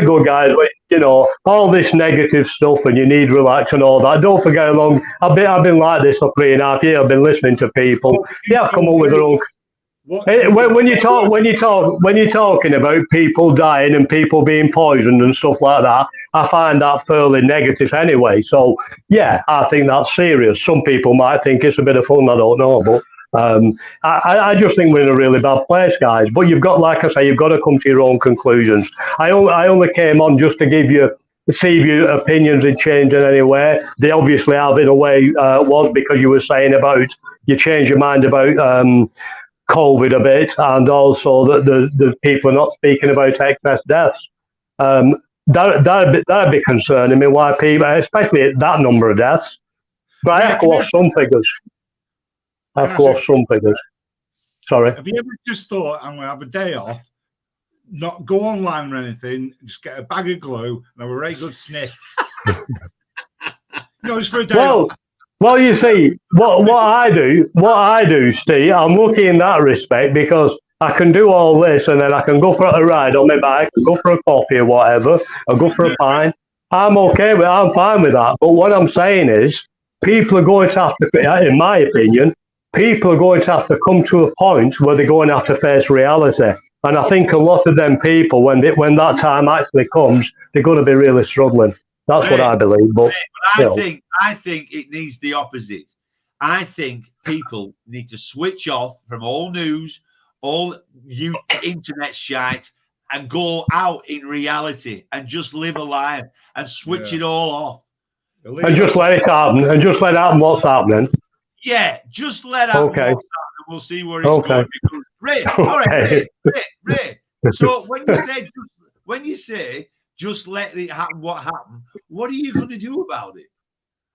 go, guys. You know, all this negative stuff, and you need relax and all that. Don't forget how long I've been like this for 3.5 years. I've been listening to people. Yeah, I've come up with their own. When you're talking about people dying and people being poisoned and stuff like that, I find that fairly negative anyway. So yeah, I think that's serious. Some people might think it's a bit of fun. I don't know, but. I just think we're in a really bad place, guys. But you've got, like I say, you've got to come to your own conclusions. I only came on just to see if your opinions had changed in any way. They obviously have in a way, was because you were saying about you changed your mind about COVID a bit, and also that the people are not speaking about excess deaths. that'd be concerning me. Why people, especially at that number of deaths. But I have to lost some figures. Sorry. Have you ever just thought, I'm going to have a day off, not go online or anything, just get a bag of glue and have a very good sniff? Just for a day off. Well, you see, what I do, Steve, I'm lucky in that respect because I can do all this and then I can go for a ride on my bike, go for a coffee or whatever, or go for a pint. I'm fine with that. But what I'm saying is, people are going to have to, in my opinion, people are going to have to come to a point where they're going to have to face reality. And I think a lot of them people, when that time actually comes, they're going to be really struggling. That's what I believe. But I think it needs the opposite. I think people need to switch off from all news, all internet shite, and go out in reality and just live a life and switch it all off. And just let it happen. And just let happen what's happening. Yeah, just let happen what's happening. We'll see where it's going. Because, Ray, all right, Ray. So when you say just let it happen what happened, what are you going to do about it?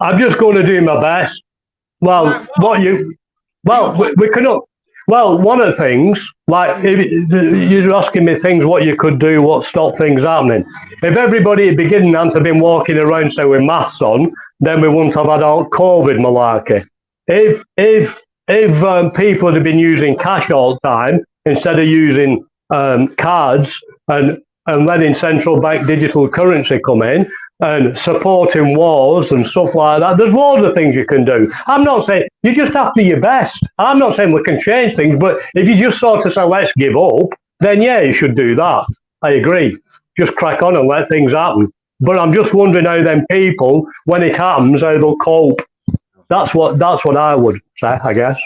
I'm just going to do my best. Well, we cannot. Well, one of the things, like you're asking me things, what you could do, what stop things happening. If everybody at the beginning hadn't been walking around, say, with masks on, then we wouldn't have had all COVID malarkey. If people had been using cash all the time instead of using cards and letting central bank digital currency come in and supporting wars and stuff like that, there's loads of things you can do. I'm not saying you just have to do your best. I'm not saying we can change things, but if you just sort of say, let's give up, then yeah, you should do that. I agree. Just crack on and let things happen. But I'm just wondering how them people, when it happens, how they'll cope. That's what I would say, I guess.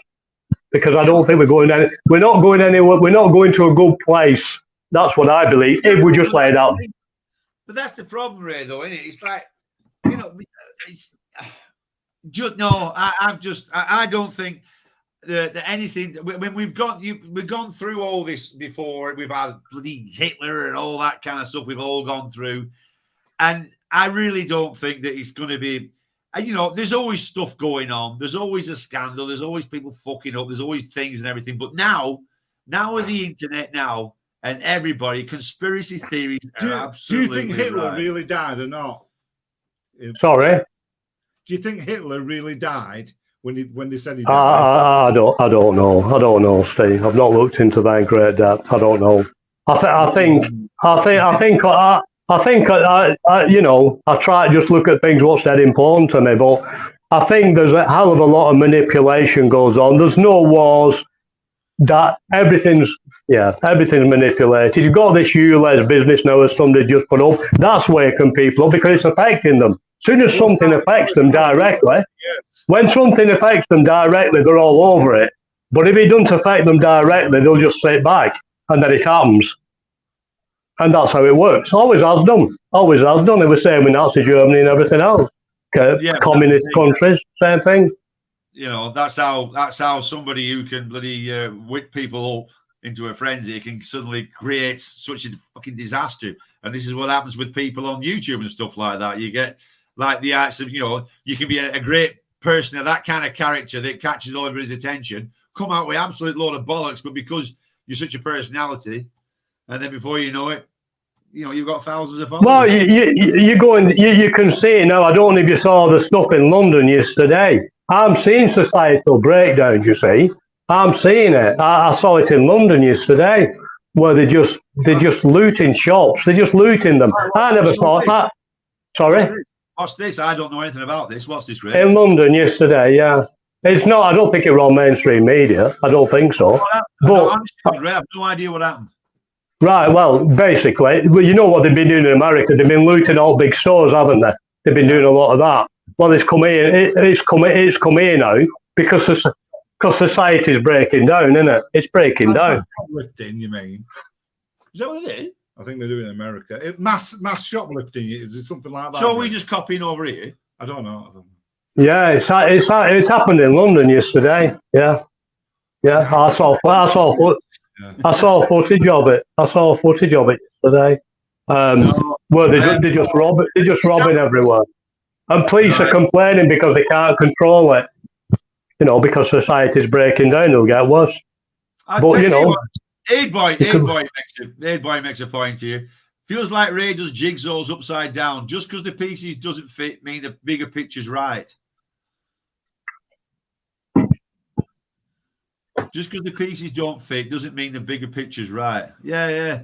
Because I don't think we're not going anywhere. We're not going to a good place. That's what I believe. If we just lay it out. But that's the problem, Ray. Though, isn't it? It's like, it's just no. I don't think that anything. When we've gone through all this before. We've had bloody Hitler and all that kind of stuff. We've all gone through, and I really don't think that it's going to be. There's always stuff going on. There's always a scandal. There's always people fucking up. There's always things and everything. But now with the internet now and everybody, conspiracy theories are absolutely. Do you think Hitler really died or not? Sorry? Do you think Hitler really died when they said he died? I don't know, Steve. I've not looked into that in great depth. I don't know. I try to just look at things what's that important to me, but I think there's a hell of a lot of manipulation goes on. There's no wars. That everything's manipulated. You've got this ULEZ business now as somebody just put up. That's waking people up because it's affecting them. As soon as something affects them directly, when something affects them directly, they're all over it. But if it doesn't affect them directly, they'll just sit back and then it happens. And that's how it works. Always has done. Always has done. It was same with Nazi Germany and everything else. Communist countries, same thing. That's how somebody who can bloody whip people up into a frenzy can suddenly create such a fucking disaster. And this is what happens with people on YouTube and stuff like that. You get like the acts of, you can be a great person of that kind of character that catches all everybody's attention, come out with absolute load of bollocks, but because you're such a personality, and then before you know it, you've got thousands of followers. Well, you can see now. I don't know if you saw the stuff in London yesterday. I'm seeing societal breakdowns, you see. I'm seeing it. I saw it in London yesterday, where they're just looting shops. They're just looting them. I never thought that. Sorry? What's this? I don't know anything about this. What's this, Ray? In London yesterday, yeah. It's not. I don't think it was on mainstream media. I don't think so. I have no idea what happened. Right, well, basically, you know what they've been doing in America? They've been looting all big stores, haven't they? They've been doing a lot of that. Well, it's come here now because society is breaking down, isn't it? It's breaking down. Shoplifting, you mean? Is that what it is? I think they're doing it in America. Mass shoplifting, is it something like that? So are we just copying over here? I don't know. Yeah, it's happened in London yesterday. Yeah. I saw footage of it. I saw footage of it yesterday. Where they're just robbing everywhere. And police are complaining because they can't control it. You know, because society's breaking down, it'll get worse. But you know, Aid boy makes a point here. Feels like Ray does jigsaws upside down. Just because the pieces doesn't fit, mean the bigger picture's right. Just because the pieces don't fit doesn't mean the bigger picture's right. Yeah.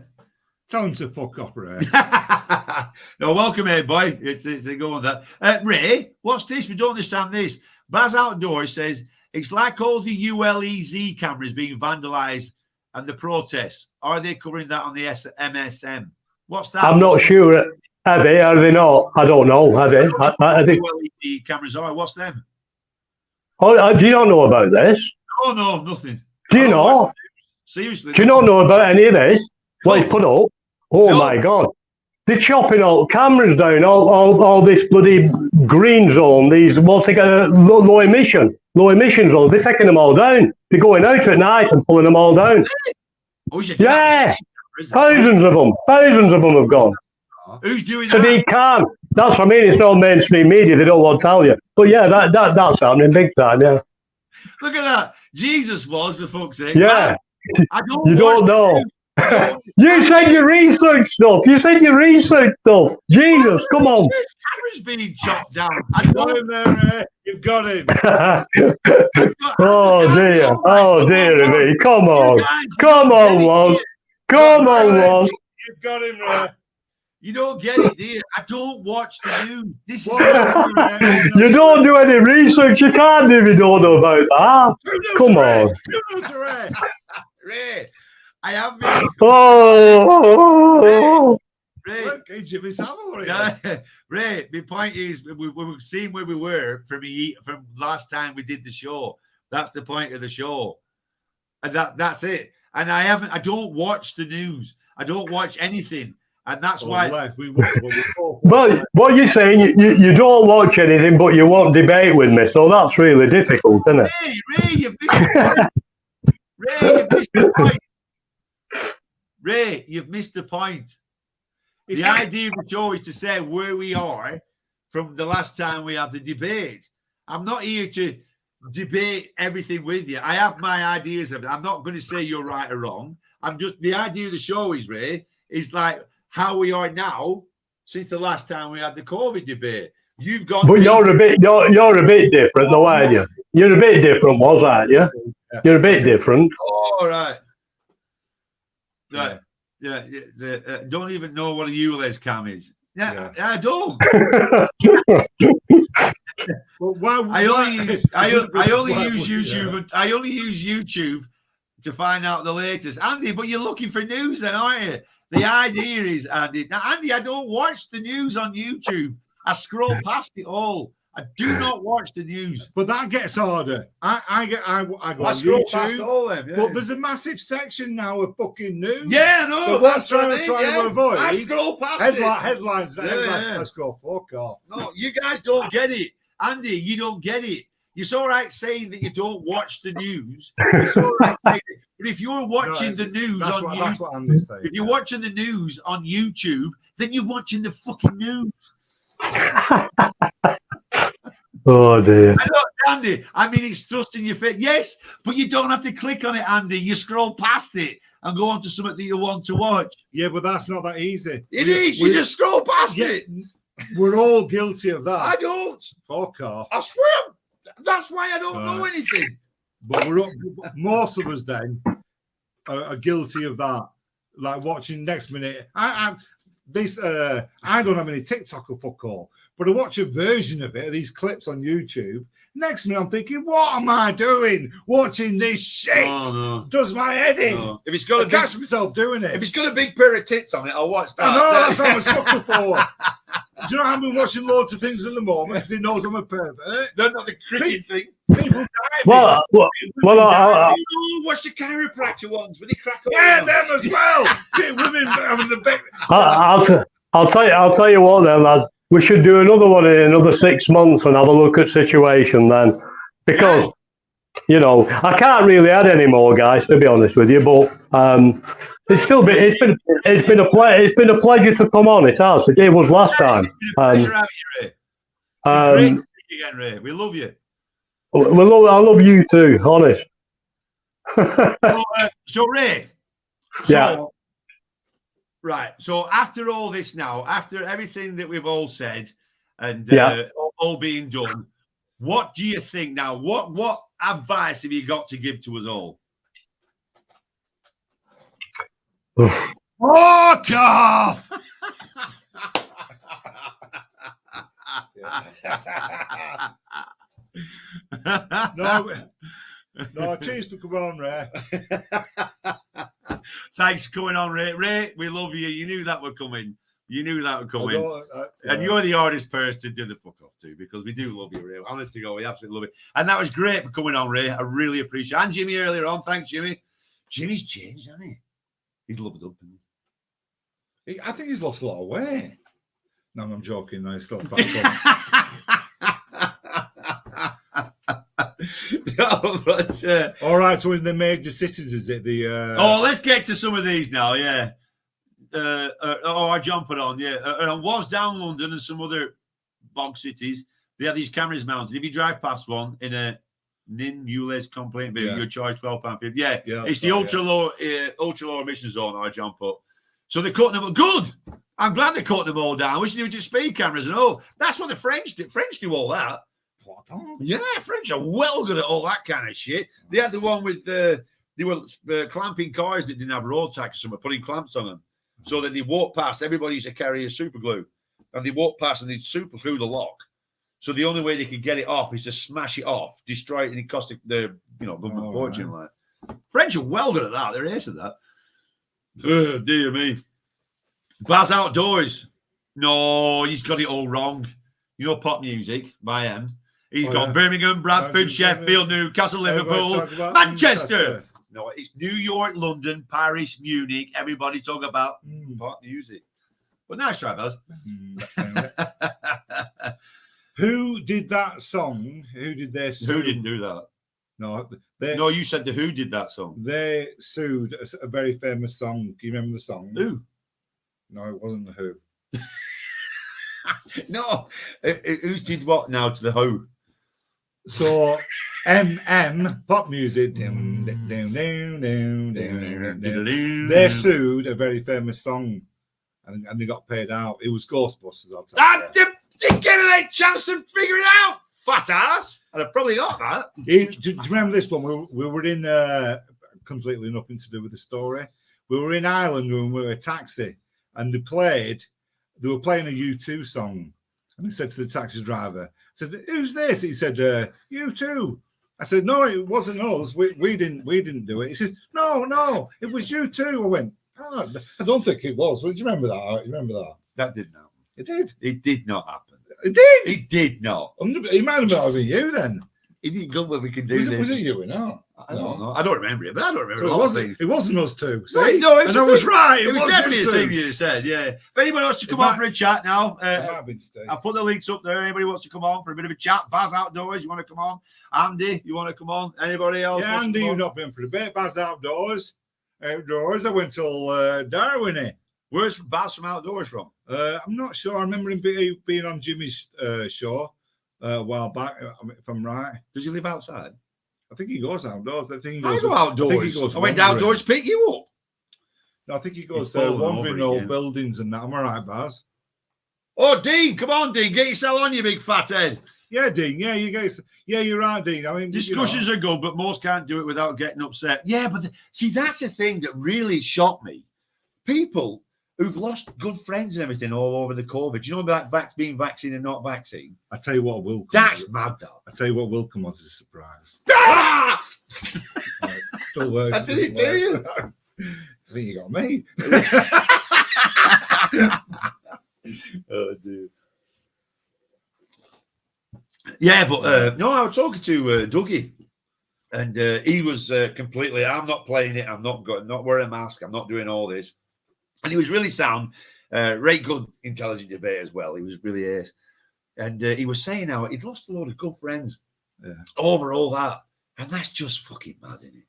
Tell him to fuck off, Ray. No, welcome, Aid boy. It's a go on that. Ray, what's this? We don't understand this. Baz Outdoors says it's like all the ULEZ cameras being vandalized and the protests. Are they covering that on the MSM? What's that? I'm not sure. Are they not? I don't know. Are they? I think ULEZ cameras are. What's them? Oh, do you not know about this? Oh no, nothing. Do you know? Seriously? Do you not know about any of this? What he put up? Oh No. my God! They're chopping all cameras down. All this bloody green zone. These what's they got? Low emission zones. They're taking them all down. They're going out at night and pulling them all down. Oh, is it? Yeah, thousands of them have gone. Who's doing So that? they can't. That's what I mean. It's not mainstream media. They don't want to tell you. But yeah, that's happening big time. Yeah. Look at that. Jesus was, for fuck's sake. Yeah. I don't You don't know. You said your research stuff. Jesus, come on. Cameras being chopped down. I Got don't him there, Ray. You've got him. Oh dear me. Come on, Woz. Come on, Woz. You've got him, Ray. You don't get it, do you? I don't watch the news. This is You don't do any research. You can't do if you don't know about that. Come on. Ray. I have been. Oh. Ray. Hey, Jimmy Savile. Ray, my point is we were seeing where we were from last time we did the show. That's the point of the show. And that's it. And I don't watch the news. I don't watch anything. And that's why. But what you're saying, you don't watch anything, but you won't debate with me. So that's really difficult, isn't it? Ray, you've missed the point. Ray, you've missed the point. The idea of the show is to say where we are from the last time we had the debate. I'm not here to debate everything with you. I have my ideas of it. I'm not going to say you're right or wrong. I'm just, the idea of the show is, Ray, is like how we are now since the last time we had the COVID debate. You've got, but you're a bit different, though, aren't you? You're a bit different, aren't you? You're a bit different. All right. Right. Yeah. Don't even know what a ULEZ cam is. Yeah. I don't. I only use YouTube. I only use YouTube to find out the latest. Andy, but you're looking for news then, aren't you? The idea is, Andy. Now, Andy, I don't watch the news on YouTube. I scroll past it all. I do not watch the news. But that gets harder. I go on scroll YouTube, past all them. Yeah. but there's a massive section now of fucking news. Yeah, no, that's what what I'm trying to avoid. I scroll past headlines. Yeah. Let's go fuck off. No, you guys don't get it. Andy, you don't get it. It's all right saying that you don't watch the news. It's all right saying it. But if you're watching the news on YouTube, that's what Andy's saying. If you're watching the news on YouTube, then you're watching the fucking news. Oh dear. I know, Andy. I mean, it's thrust in your face. Yes, but you don't have to click on it, Andy. You scroll past it and go on to something that you want to watch. Yeah, but that's not that easy. It is. You just scroll past it. We're all guilty of that. I don't. Fuck off. I swear. That's why I don't know anything. But most of us then are guilty of that. Like watching next minute. I don't have any TikTok or fuck all, but I watch a version of it, these clips on YouTube. Next minute I'm thinking, what am I doing? Watching this shit. Oh, no. Does my head in. No. If it's got catch myself doing it. If it's got a big pair of tits on it, I'll watch that. I know, that's what I'm a sucker for. Do you know I've been watching loads of things at the moment because he knows I'm a pervert? No, not the cricket thing. People die. Well, watch the chiropractor ones when they crack up. Yeah, them as well. Women having the big. I'll tell you what then, lads. We should do another one in another 6 months and have a look at situation then, because you know I can't really add any more, guys. To be honest with you, but it's been a pleasure to come on. It has. It was last time. It's been a pleasure having you, Ray. It's been great to see you again, Ray. We love you. I love you too, honest. So Ray, Yeah. Right. So after all this now, after everything that we've all said and all being done, what do you think now? What advice have you got to give to us all? Fuck off! No, cheers for coming on, Ray. Thanks for coming on, Ray. Ray, we love you. You knew that would come in. And you're the hardest person to do the fuck off to, because we do love you, Ray. Honest to God, we absolutely love it. And that was great for coming on, Ray. I really appreciate it. And Jimmy earlier on. Thanks, Jimmy. Jimmy's changed, hasn't he? He's loved up. I think he's lost a lot of weight. No, I'm joking. No, he's still fat. No, but, all right, so in the major cities, is it the? Let's get to some of these now. Yeah. I jump it on. Yeah. And I was down London and some other bog cities. They have these cameras mounted. If you drive past one in a ULEZ complaint bill, you're charged £12.50. Yeah. It's the ultra low emission zone. I jump up. So they're cutting them. Good. I'm glad they're cutting them all down. We should do just speed cameras and all. That's what the French do. French do all that. Yeah, French are well good at all that kind of shit. They had the one with they were clamping cars that didn't have road tax or something, putting clamps on them, so that they walk past. Everybody used to carry a super glue, and they walk past and they'd super glue the lock. So the only way they could get it off is to smash it off, destroy it, and it cost the government fortune. Right. Like French are well good at that. They're ace at that. Oh, dear me. Baz Outdoors. No, he's got it all wrong. You know, pop music by him. He's got Birmingham, Bradford, Sheffield, Newcastle, Liverpool, Manchester. No, it's New York, London, Paris, Munich. Everybody talk about pop music. But nice try, Baz. Who did that song? Who did they sue? Who didn't do that? No, you said the Who did that song. They sued a very famous song. Do you remember the song? Who? No, it wasn't the Who. No, who did what now to the Who? So pop music. They sued a very famous song, and they got paid out. It was Ghostbusters. I'll tell you. They gave me a chance to figure it out, fat ass. And I've probably got that. Do you remember this one? We were in completely nothing to do with the story. We were in Ireland when we were a taxi, and they were playing a U2 song. And he said to the taxi driver, I said, "Who's this?" He said, U2. I said, "No, it wasn't us. We didn't do it." He said, No, it was U2. I went, "Oh, I don't think it was." Well, do you remember that? You remember that? That didn't happen. It did. It did not happen. It did. It did not. It might have been you then. It didn't go where we could do this. Was it you or not? I don't know. I don't remember it, but I don't remember It wasn't us two. No, I was right. It was definitely a thing you said. Yeah. If anybody wants to come on for a chat now, I'll put the links up there. Anybody wants to come on for a bit of a chat? Baz Outdoors, you want to come on? Andy, you want to come on? Anybody else? Yeah, Andy, you've not been for a bit. Baz Outdoors. I went till Darwin. Where's Baz from Outdoors from? I'm not sure. I remember him being on Jimmy's show a while back, if I'm right. Does he live outside? I think he goes outdoors. I go outdoors. I went outdoors to pick you up. No, I think he goes to wandering old buildings and that. Am I right, Baz? Oh, Dean, come on, Dean. Get yourself on, you big fat head. Yeah, Dean. Yeah, you're right, Dean. I mean, discussions are good, but most can't do it without getting upset. Yeah, but see, that's the thing that really shocked me. People who've lost good friends and everything all over the COVID. You know about being vaccinated and not vaccinated? I tell you what will come. That's mad, though. I tell you what will come as a surprise. Ah! Right, still works. Did it do you? I think you got me. Oh, dude. Yeah, but no, I was talking to Dougie, and he was completely. I'm not playing it. I'm not wearing a mask. I'm not doing all this. And he was really sound, very good, intelligent debate as well. He was really ace. And he was saying how he'd lost a load of good friends over all that. And that's just fucking mad, isn't it?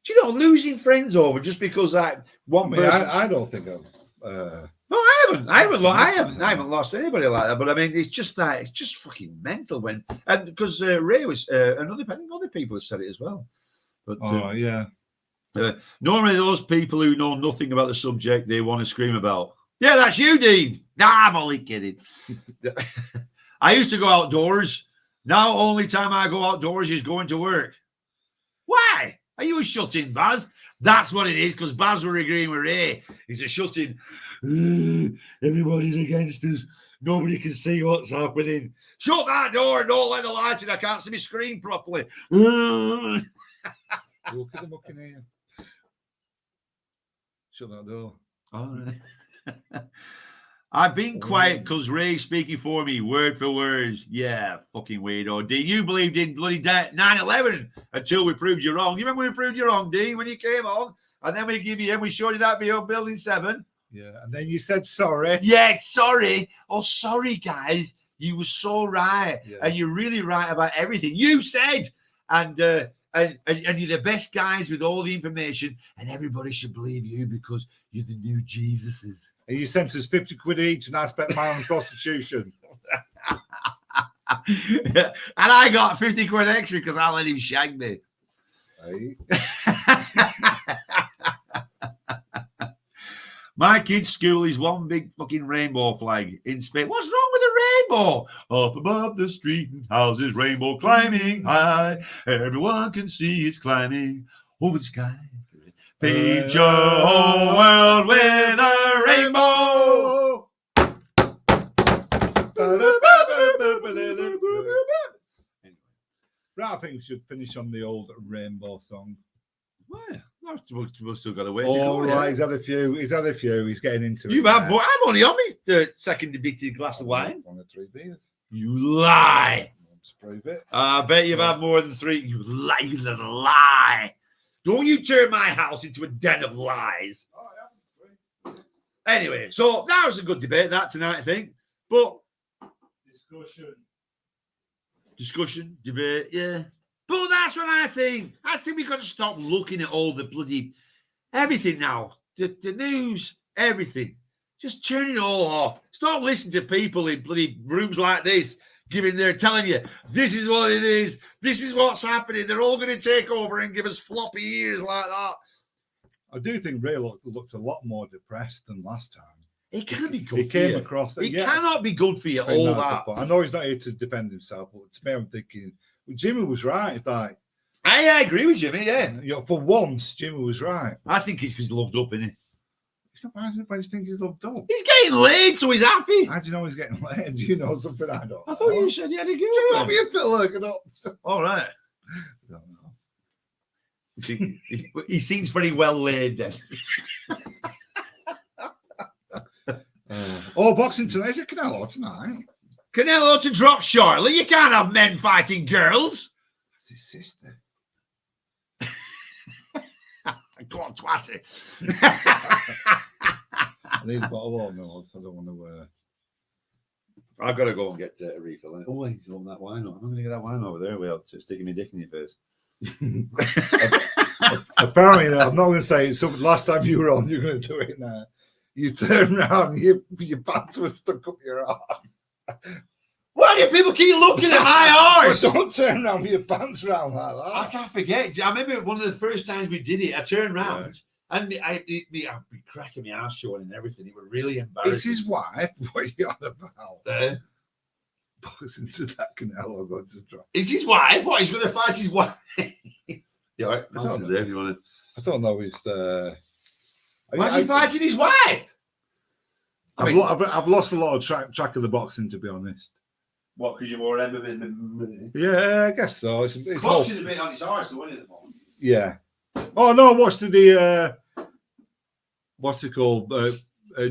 Do you know, losing friends over just because that one person. I don't think I've. No, I haven't lost anybody like that. But I mean, it's just that it's just fucking mental when, and because Ray was I think other people have said it as well. But yeah. Normally, those people who know nothing about the subject, they want to scream about. Yeah, that's you, Dean. Nah, I'm only kidding. I used to go outdoors. Now, only time I go outdoors is going to work. Why? Are you a shut-in, Baz? That's what it is, because Baz were agreeing with Ray. He's a shut-in. Everybody's against us. Nobody can see what's happening. Shut that door and don't let the light in. I can't see my screen properly. Look at the mucking here. Shut that door. All right. I've been quiet because Ray's speaking for me, word for words. Yeah, fucking weirdo. Dean, you believed in bloody 9/11 until we proved you wrong. You remember when we proved you wrong, Dean, when you came on? And then we showed you that video of Building 7. Yeah, and then you said sorry. Yeah, sorry. Oh, sorry, guys. You were so right. Yeah. And you're really right about everything. You said, and you're the best guys with all the information, and everybody should believe you because you're the new Jesuses. And you sent us 50 quid each, and I spent mine on prostitution. And I got 50 quid extra because I let him shag me. Hey. My kid's school is one big fucking rainbow flag in space. What's wrong with the rainbow? Up above the street and houses, rainbow climbing high. Everyone can see it's climbing over the sky. Paint your whole world with a rainbow. Right, I think we should finish on the old rainbow song. Well, we've still got a way to Oh, go. right, Yeah. He's had a few. He's getting into You've it. had more. I'm only on my second debated glass of wine. 1 or 3 beers. You lie. Prove it. I bet you've had more than 3. You lie. You little lie. Don't you turn my house into a den of lies. Oh, yeah. Anyway, so that was a good debate, that tonight, I think. But discussion, debate, yeah. But that's what I think. I think we've got to stop looking at all the bloody everything now. The news, everything. Just turn it all off. Stop listening to people in bloody rooms like this telling you this is what it is. This is what's happening. They're all going to take over and give us floppy ears like that. I do think Ray looked a lot more depressed than last time. It can't be good. He came across. It cannot be good for you. All that. I know he's not here to defend himself, but to me, I'm thinking Jimmy was right. It's like I agree with Jimmy. Yeah, for once, Jimmy was right. I think he's loved up, isn't he? It's not why does anybody think he's loved up? He's getting laid, so he's happy. How do you know he's getting laid? Do you know something I don't? I thought you said you had a Just let me a bit looking up. All right. I don't know. He seems very well laid then. Boxing tonight. Is it Canelo tonight? Canelo to drop shortly. You can't have men fighting girls. That's his sister. Go on, twatty. I need a bottle of water. I don't want to. I've got to go and get a refill. Oh, he's holding that wine on. I'm going to get that wine over there without sticking my dick in your face. Apparently, I'm not going to say it. So last time you were on, you're going to do it now. You turn around, your pants were stuck up your arse. Why do people keep looking at my arse? Well, don't turn around with your pants round like that. I can't forget. I remember one of the first times we did it. I turned round and I'd be cracking my ass showing and everything. It was really embarrassing. It's his wife. What are you on about? Boxing to that Canelo got to drop. It's his wife. What? He's going to fight his wife. Yeah, right. I don't know. He's why is he fighting his wife? I've lost a lot of track of the boxing, to be honest. What? Because you're more MMA? Yeah, I guess so. It's boxing a bit on his arse, though, isn't it, at the moment? Yeah. Oh no! Watch the what's it called?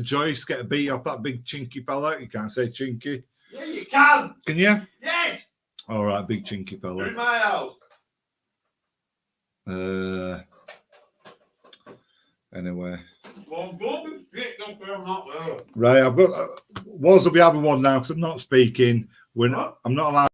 Joyce get beat up that big chinky fella. You can't say chinky. Yeah, you can. Can you? Yes. All right, big chinky fella. You're in my house. Anyway. Well, don't be picked up there, I'm not there. Right, I've got. Waz will be having one now because I'm not speaking. I'm not allowed.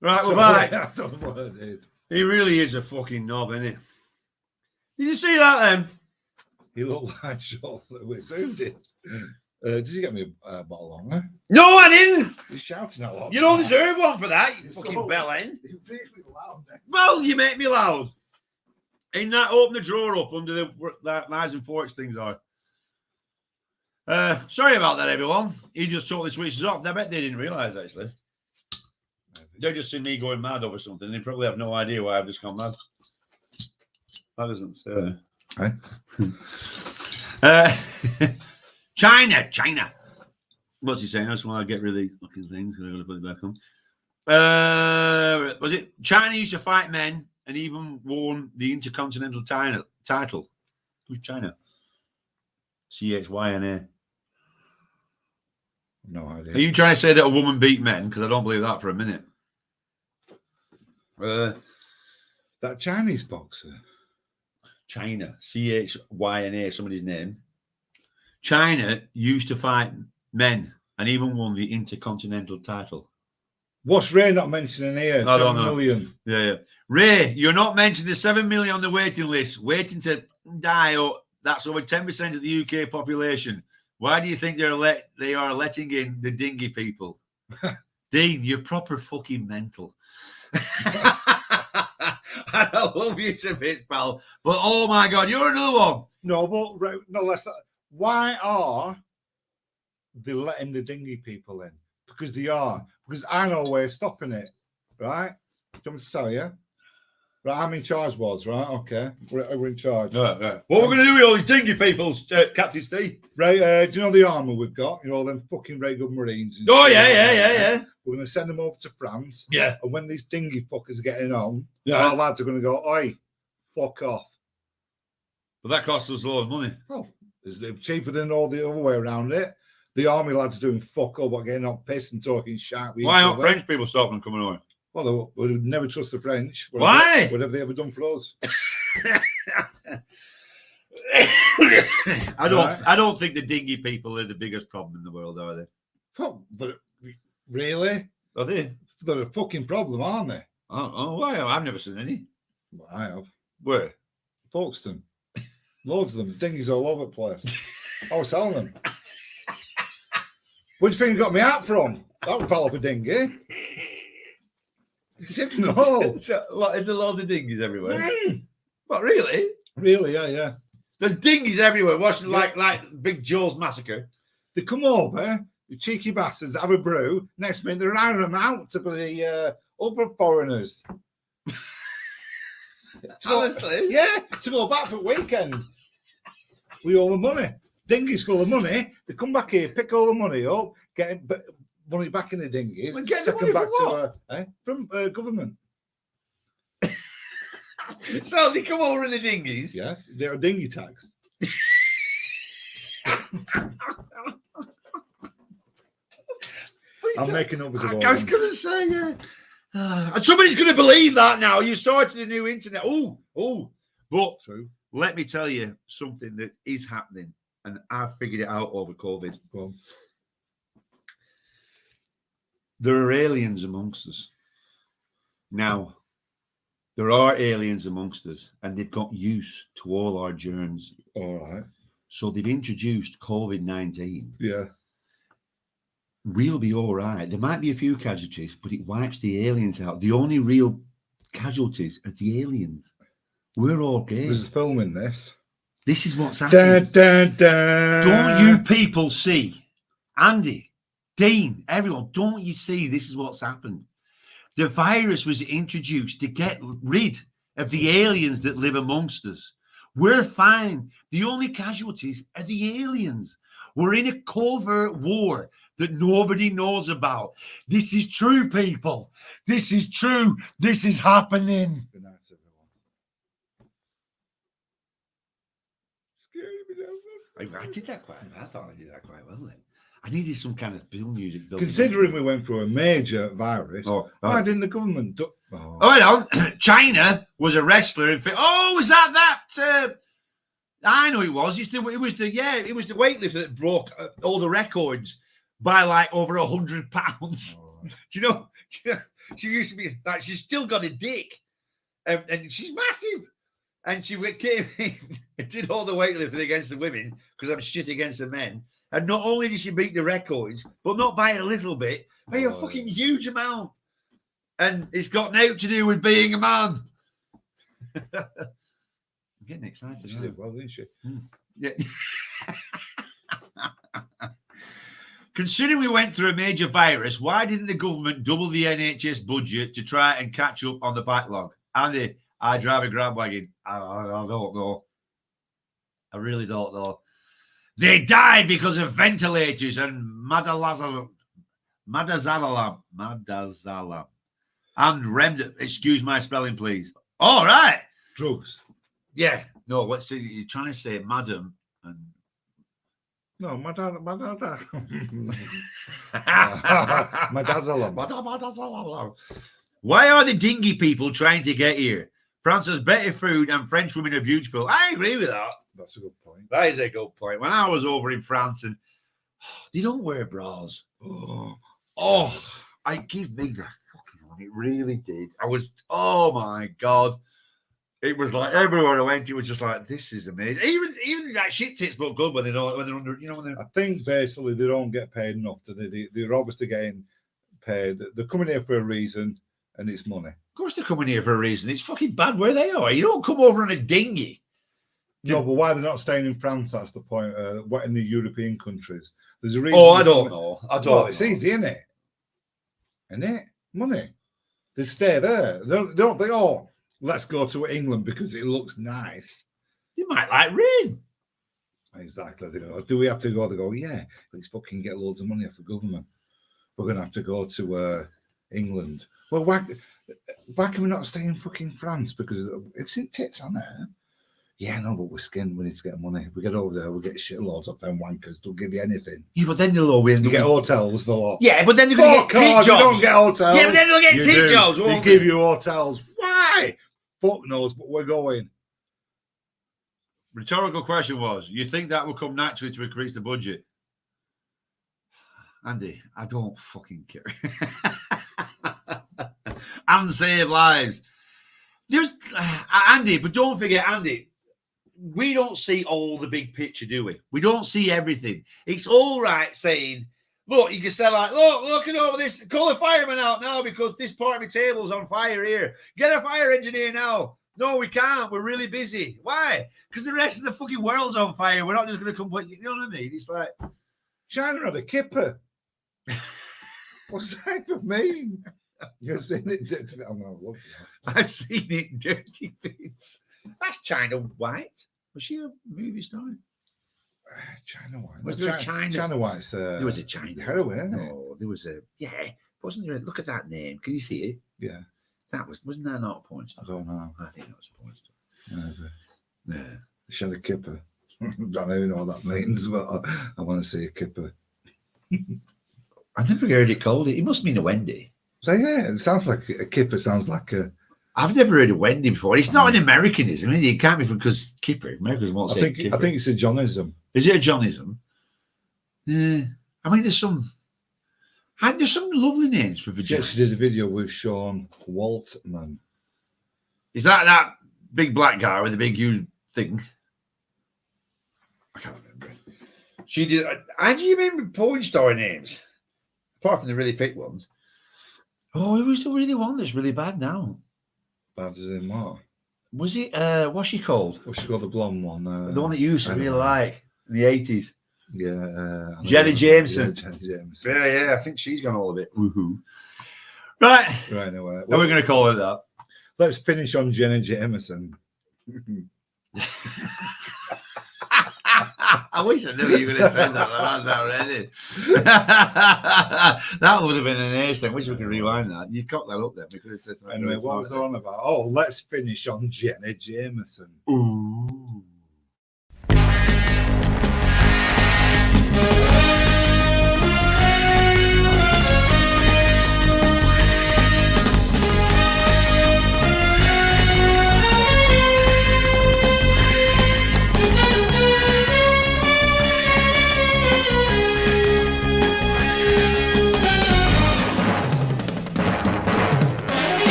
Right, So, well, bye. I don't know what I did. He really is a fucking knob, isn't he? Did you see that then? You look like Sean Lewis. Who did? Did you get me a bottle on there? No, I didn't. You're shouting a lot. You don't deserve one for that, you You're fucking so- bellend. You're really loud. Well, you make me loud. In that, open the drawer up under that knives and forks things are. Sorry about that, everyone. He just totally switches off. I bet they didn't realise, actually. They just see me going mad over something. They probably have no idea why I've just gone mad. That doesn't say. China. What's he saying? I just want to get rid of these fucking things. I'm going to put it back on. Was it China used to fight men and even won the Intercontinental title? Who's China? CHYNA. No idea. Are you trying to say that a woman beat men? Because I don't believe that for a minute. That Chinese boxer. China, CHYNA, somebody's name. China used to fight men and even won the Intercontinental title. What's Ray not mentioning here? I don't 7 know. million. Yeah. Ray, you're not mentioning the 7 million on the waiting list, waiting to die. Or that's over 10% of the UK population. Why do you think they are letting in the dingy people? Dean, you're proper fucking mental. I love you to bits, pal. But oh my God, you're another one. No, but no, let's. Why are they letting the dingy people in? Because they are. Because I know a way of stopping it, right? Do you want me to tell you? Right, I'm in charge, was right. Okay, we're in charge. Right. What we're going to do with all these dingy people, Captain Steve? Right, do you know the armour we've got? You know, them fucking Ray Good Marines. And Oh, shit like yeah. that. We're going to send them over to France. Yeah. And when these dingy fuckers are getting on, Yeah. our lads are going to go, oi, fuck off. But that costs us a lot of money. Oh, it's cheaper than all the other way around it. The army lads are doing fuck all but getting on piss and talking shit. Why aren't French people stopping them coming over? Well, we would never trust the French. Why? What have they ever done for us? I don't think the dingy people are the biggest problem in the world, are they? Oh, but really? Are they? They're a fucking problem, aren't they? Oh, why? I've never seen any. Well, I have. Where? Folkestone. Loads of them. Dinghies all over the place. I was selling them. Where do you think you got me out from? That fell off a dinghy. You didn't know. It's a lot of dinghies everywhere. What, really? Really, yeah. There's dinghies everywhere, watching like Big Joel's Massacre. They come over, the cheeky bastards, have a brew. Next minute, they're hiring them out to be other foreigners. Honestly? Yeah, to go back for the weekend. We owe the money. Dinghies full of money. They come back here, pick all the money up, get money back in the dinghies, Well, get take the money them back from from government. So they come over in the dinghies. Yeah, they're dinghy tax. I'm making up as a I was going to say, yeah. And somebody's going to believe that now. You started a new internet. Oh. But True. let me tell you something that is happening, and I've figured it out over COVID. Go on. There are aliens amongst us. Now, there are aliens amongst us, and they've got used to all our germs. All right. So they've introduced COVID-19. Yeah. We'll be all right. There might be a few casualties, but it wipes the aliens out. The only real casualties are the aliens. We're okay. There's film in this. This is what's happening. Don't you people see? Andy, Dean, everyone, don't you see this is what's happened? The virus was introduced to get rid of the aliens that live amongst us. We're fine. The only casualties are the aliens. We're in a covert war that nobody knows about. This is true, people. This is true. This is happening. Good night, everyone. I did that quite. I thought I did that quite well then. I needed some kind of bill music. Considering we went through a major virus, why didn't the government do? Oh, no. China was a wrestler. Was that? I know it was. It was the weightlifter that broke all the records by like over 100 pounds. Oh. Do you know? She used to be like, she's still got a dick, and she's massive. And she came in and did all the weightlifting against the women because I'm shit against the men. And not only did she beat the records, but not by a little bit, by a fucking huge amount. And it's got nothing to do with being a man. I'm getting excited. She did well, didn't she? Yeah. Considering we went through a major virus, why didn't the government double the NHS budget to try and catch up on the backlog? Andy, I drive a grab wagon. I don't know. I really don't know. They died because of ventilators and madazalam and remd. Excuse my spelling, please. All right. Drugs. Yeah. No, what's it? You're trying to say madam and No, my dad. Why are the dingy people trying to get here? France has better food and French women are beautiful. I agree with that. That's a good point. That is a good point. When I was over in France and they don't wear bras. I give me the fucking one. It really did. I was, oh my God. It was like everywhere I went, it was just like, this is amazing. Even like shit tits look good when they're under, you know, when they're. I think basically they don't get paid enough. They're obviously getting paid. They're coming here for a reason, and it's money. Of course they're coming here for a reason. It's fucking bad where they are. You don't come over on a dinghy. No, but why they're not staying in France? That's the point. What in the European countries? There's a reason. Oh, I don't know. It's easy, isn't it? Isn't it? Money. They stay there. They don't think, oh, let's go to England because it looks nice. You might like rain. Exactly. They go, do we have to go? They go, yeah, let's fucking get loads of money off the government. We're going to have to go to England. Well, why can we not stay in fucking France? Because it's in tits on there. Yeah, no, but we're skinned. We need to get money. We get over there, we get shitloads of them wankers. They'll give you anything. Yeah, but then they'll all win. You get hotels, they'll all. Yeah, but then they're going to get tit jobs. You don't get hotels. Yeah, but then they'll get tit jobs. They give you hotels. Why? Fuck knows, but we're going. Rhetorical question was, you think that will come naturally to increase the budget? Andy, I don't fucking care. And save lives. There's Andy, but don't forget, Andy, we don't see all the big picture, do we? We don't see everything. It's all right saying, look, you can say like, look at over this, call a fireman out now because this part of my table's on fire here. Get a fire engineer now. No, we can't. We're really busy. Why? Because the rest of the fucking world's on fire. We're not just going to come put, you know what I mean? It's like, China had a kipper. What's that even mean? You've seen it. I'm going to look at that. I've seen it in Dirty Bits. That's China White. Was she a movie star? China White. Was there a China? China White's. There was a China. Heroin, isn't it? No, there was a. Yeah. Wasn't there? Look at that name. Can you see it? Yeah. Wasn't that not a porn star? I don't know. I think that was a porn star. Maybe. Yeah. She had a kipper. I don't even know what that means, but I want to see a kipper. I've never heard it called it. It must mean a Wendy. So yeah, it sounds like a kipper. Sounds like a. I've never heard of Wendy before. It's not an Americanism, is it? It can't be because Kipper. Americans won't say Kipper. I think it's a Johnism. Is it a Johnism? Yeah. I mean, there's some lovely names for vagina. She did a video with Sean Waltman. Is that big black guy with the big huge thing? I can't remember. She did. How do you remember porn star names? Apart from the really fake ones. Oh, it was the really one that's really bad now. Bad as in what? Was it? What's she called? What's she called? The blonde one. The one that you used to really like in the 80s. Yeah. Jenny Jameson. Yeah, Jenny Jameson. Yeah. I think she's gone all a bit woohoo. Right. Right. Anyway, Are we going to call it that? Let's finish on Jenny Jameson. I wish I knew you were going to say that. I had that already. That would have been an ace thing. Wish we could rewind that. You cocked that up then. We could have said something. Anyway, what was I on about? Oh, let's finish on Jenny Jameson. Ooh.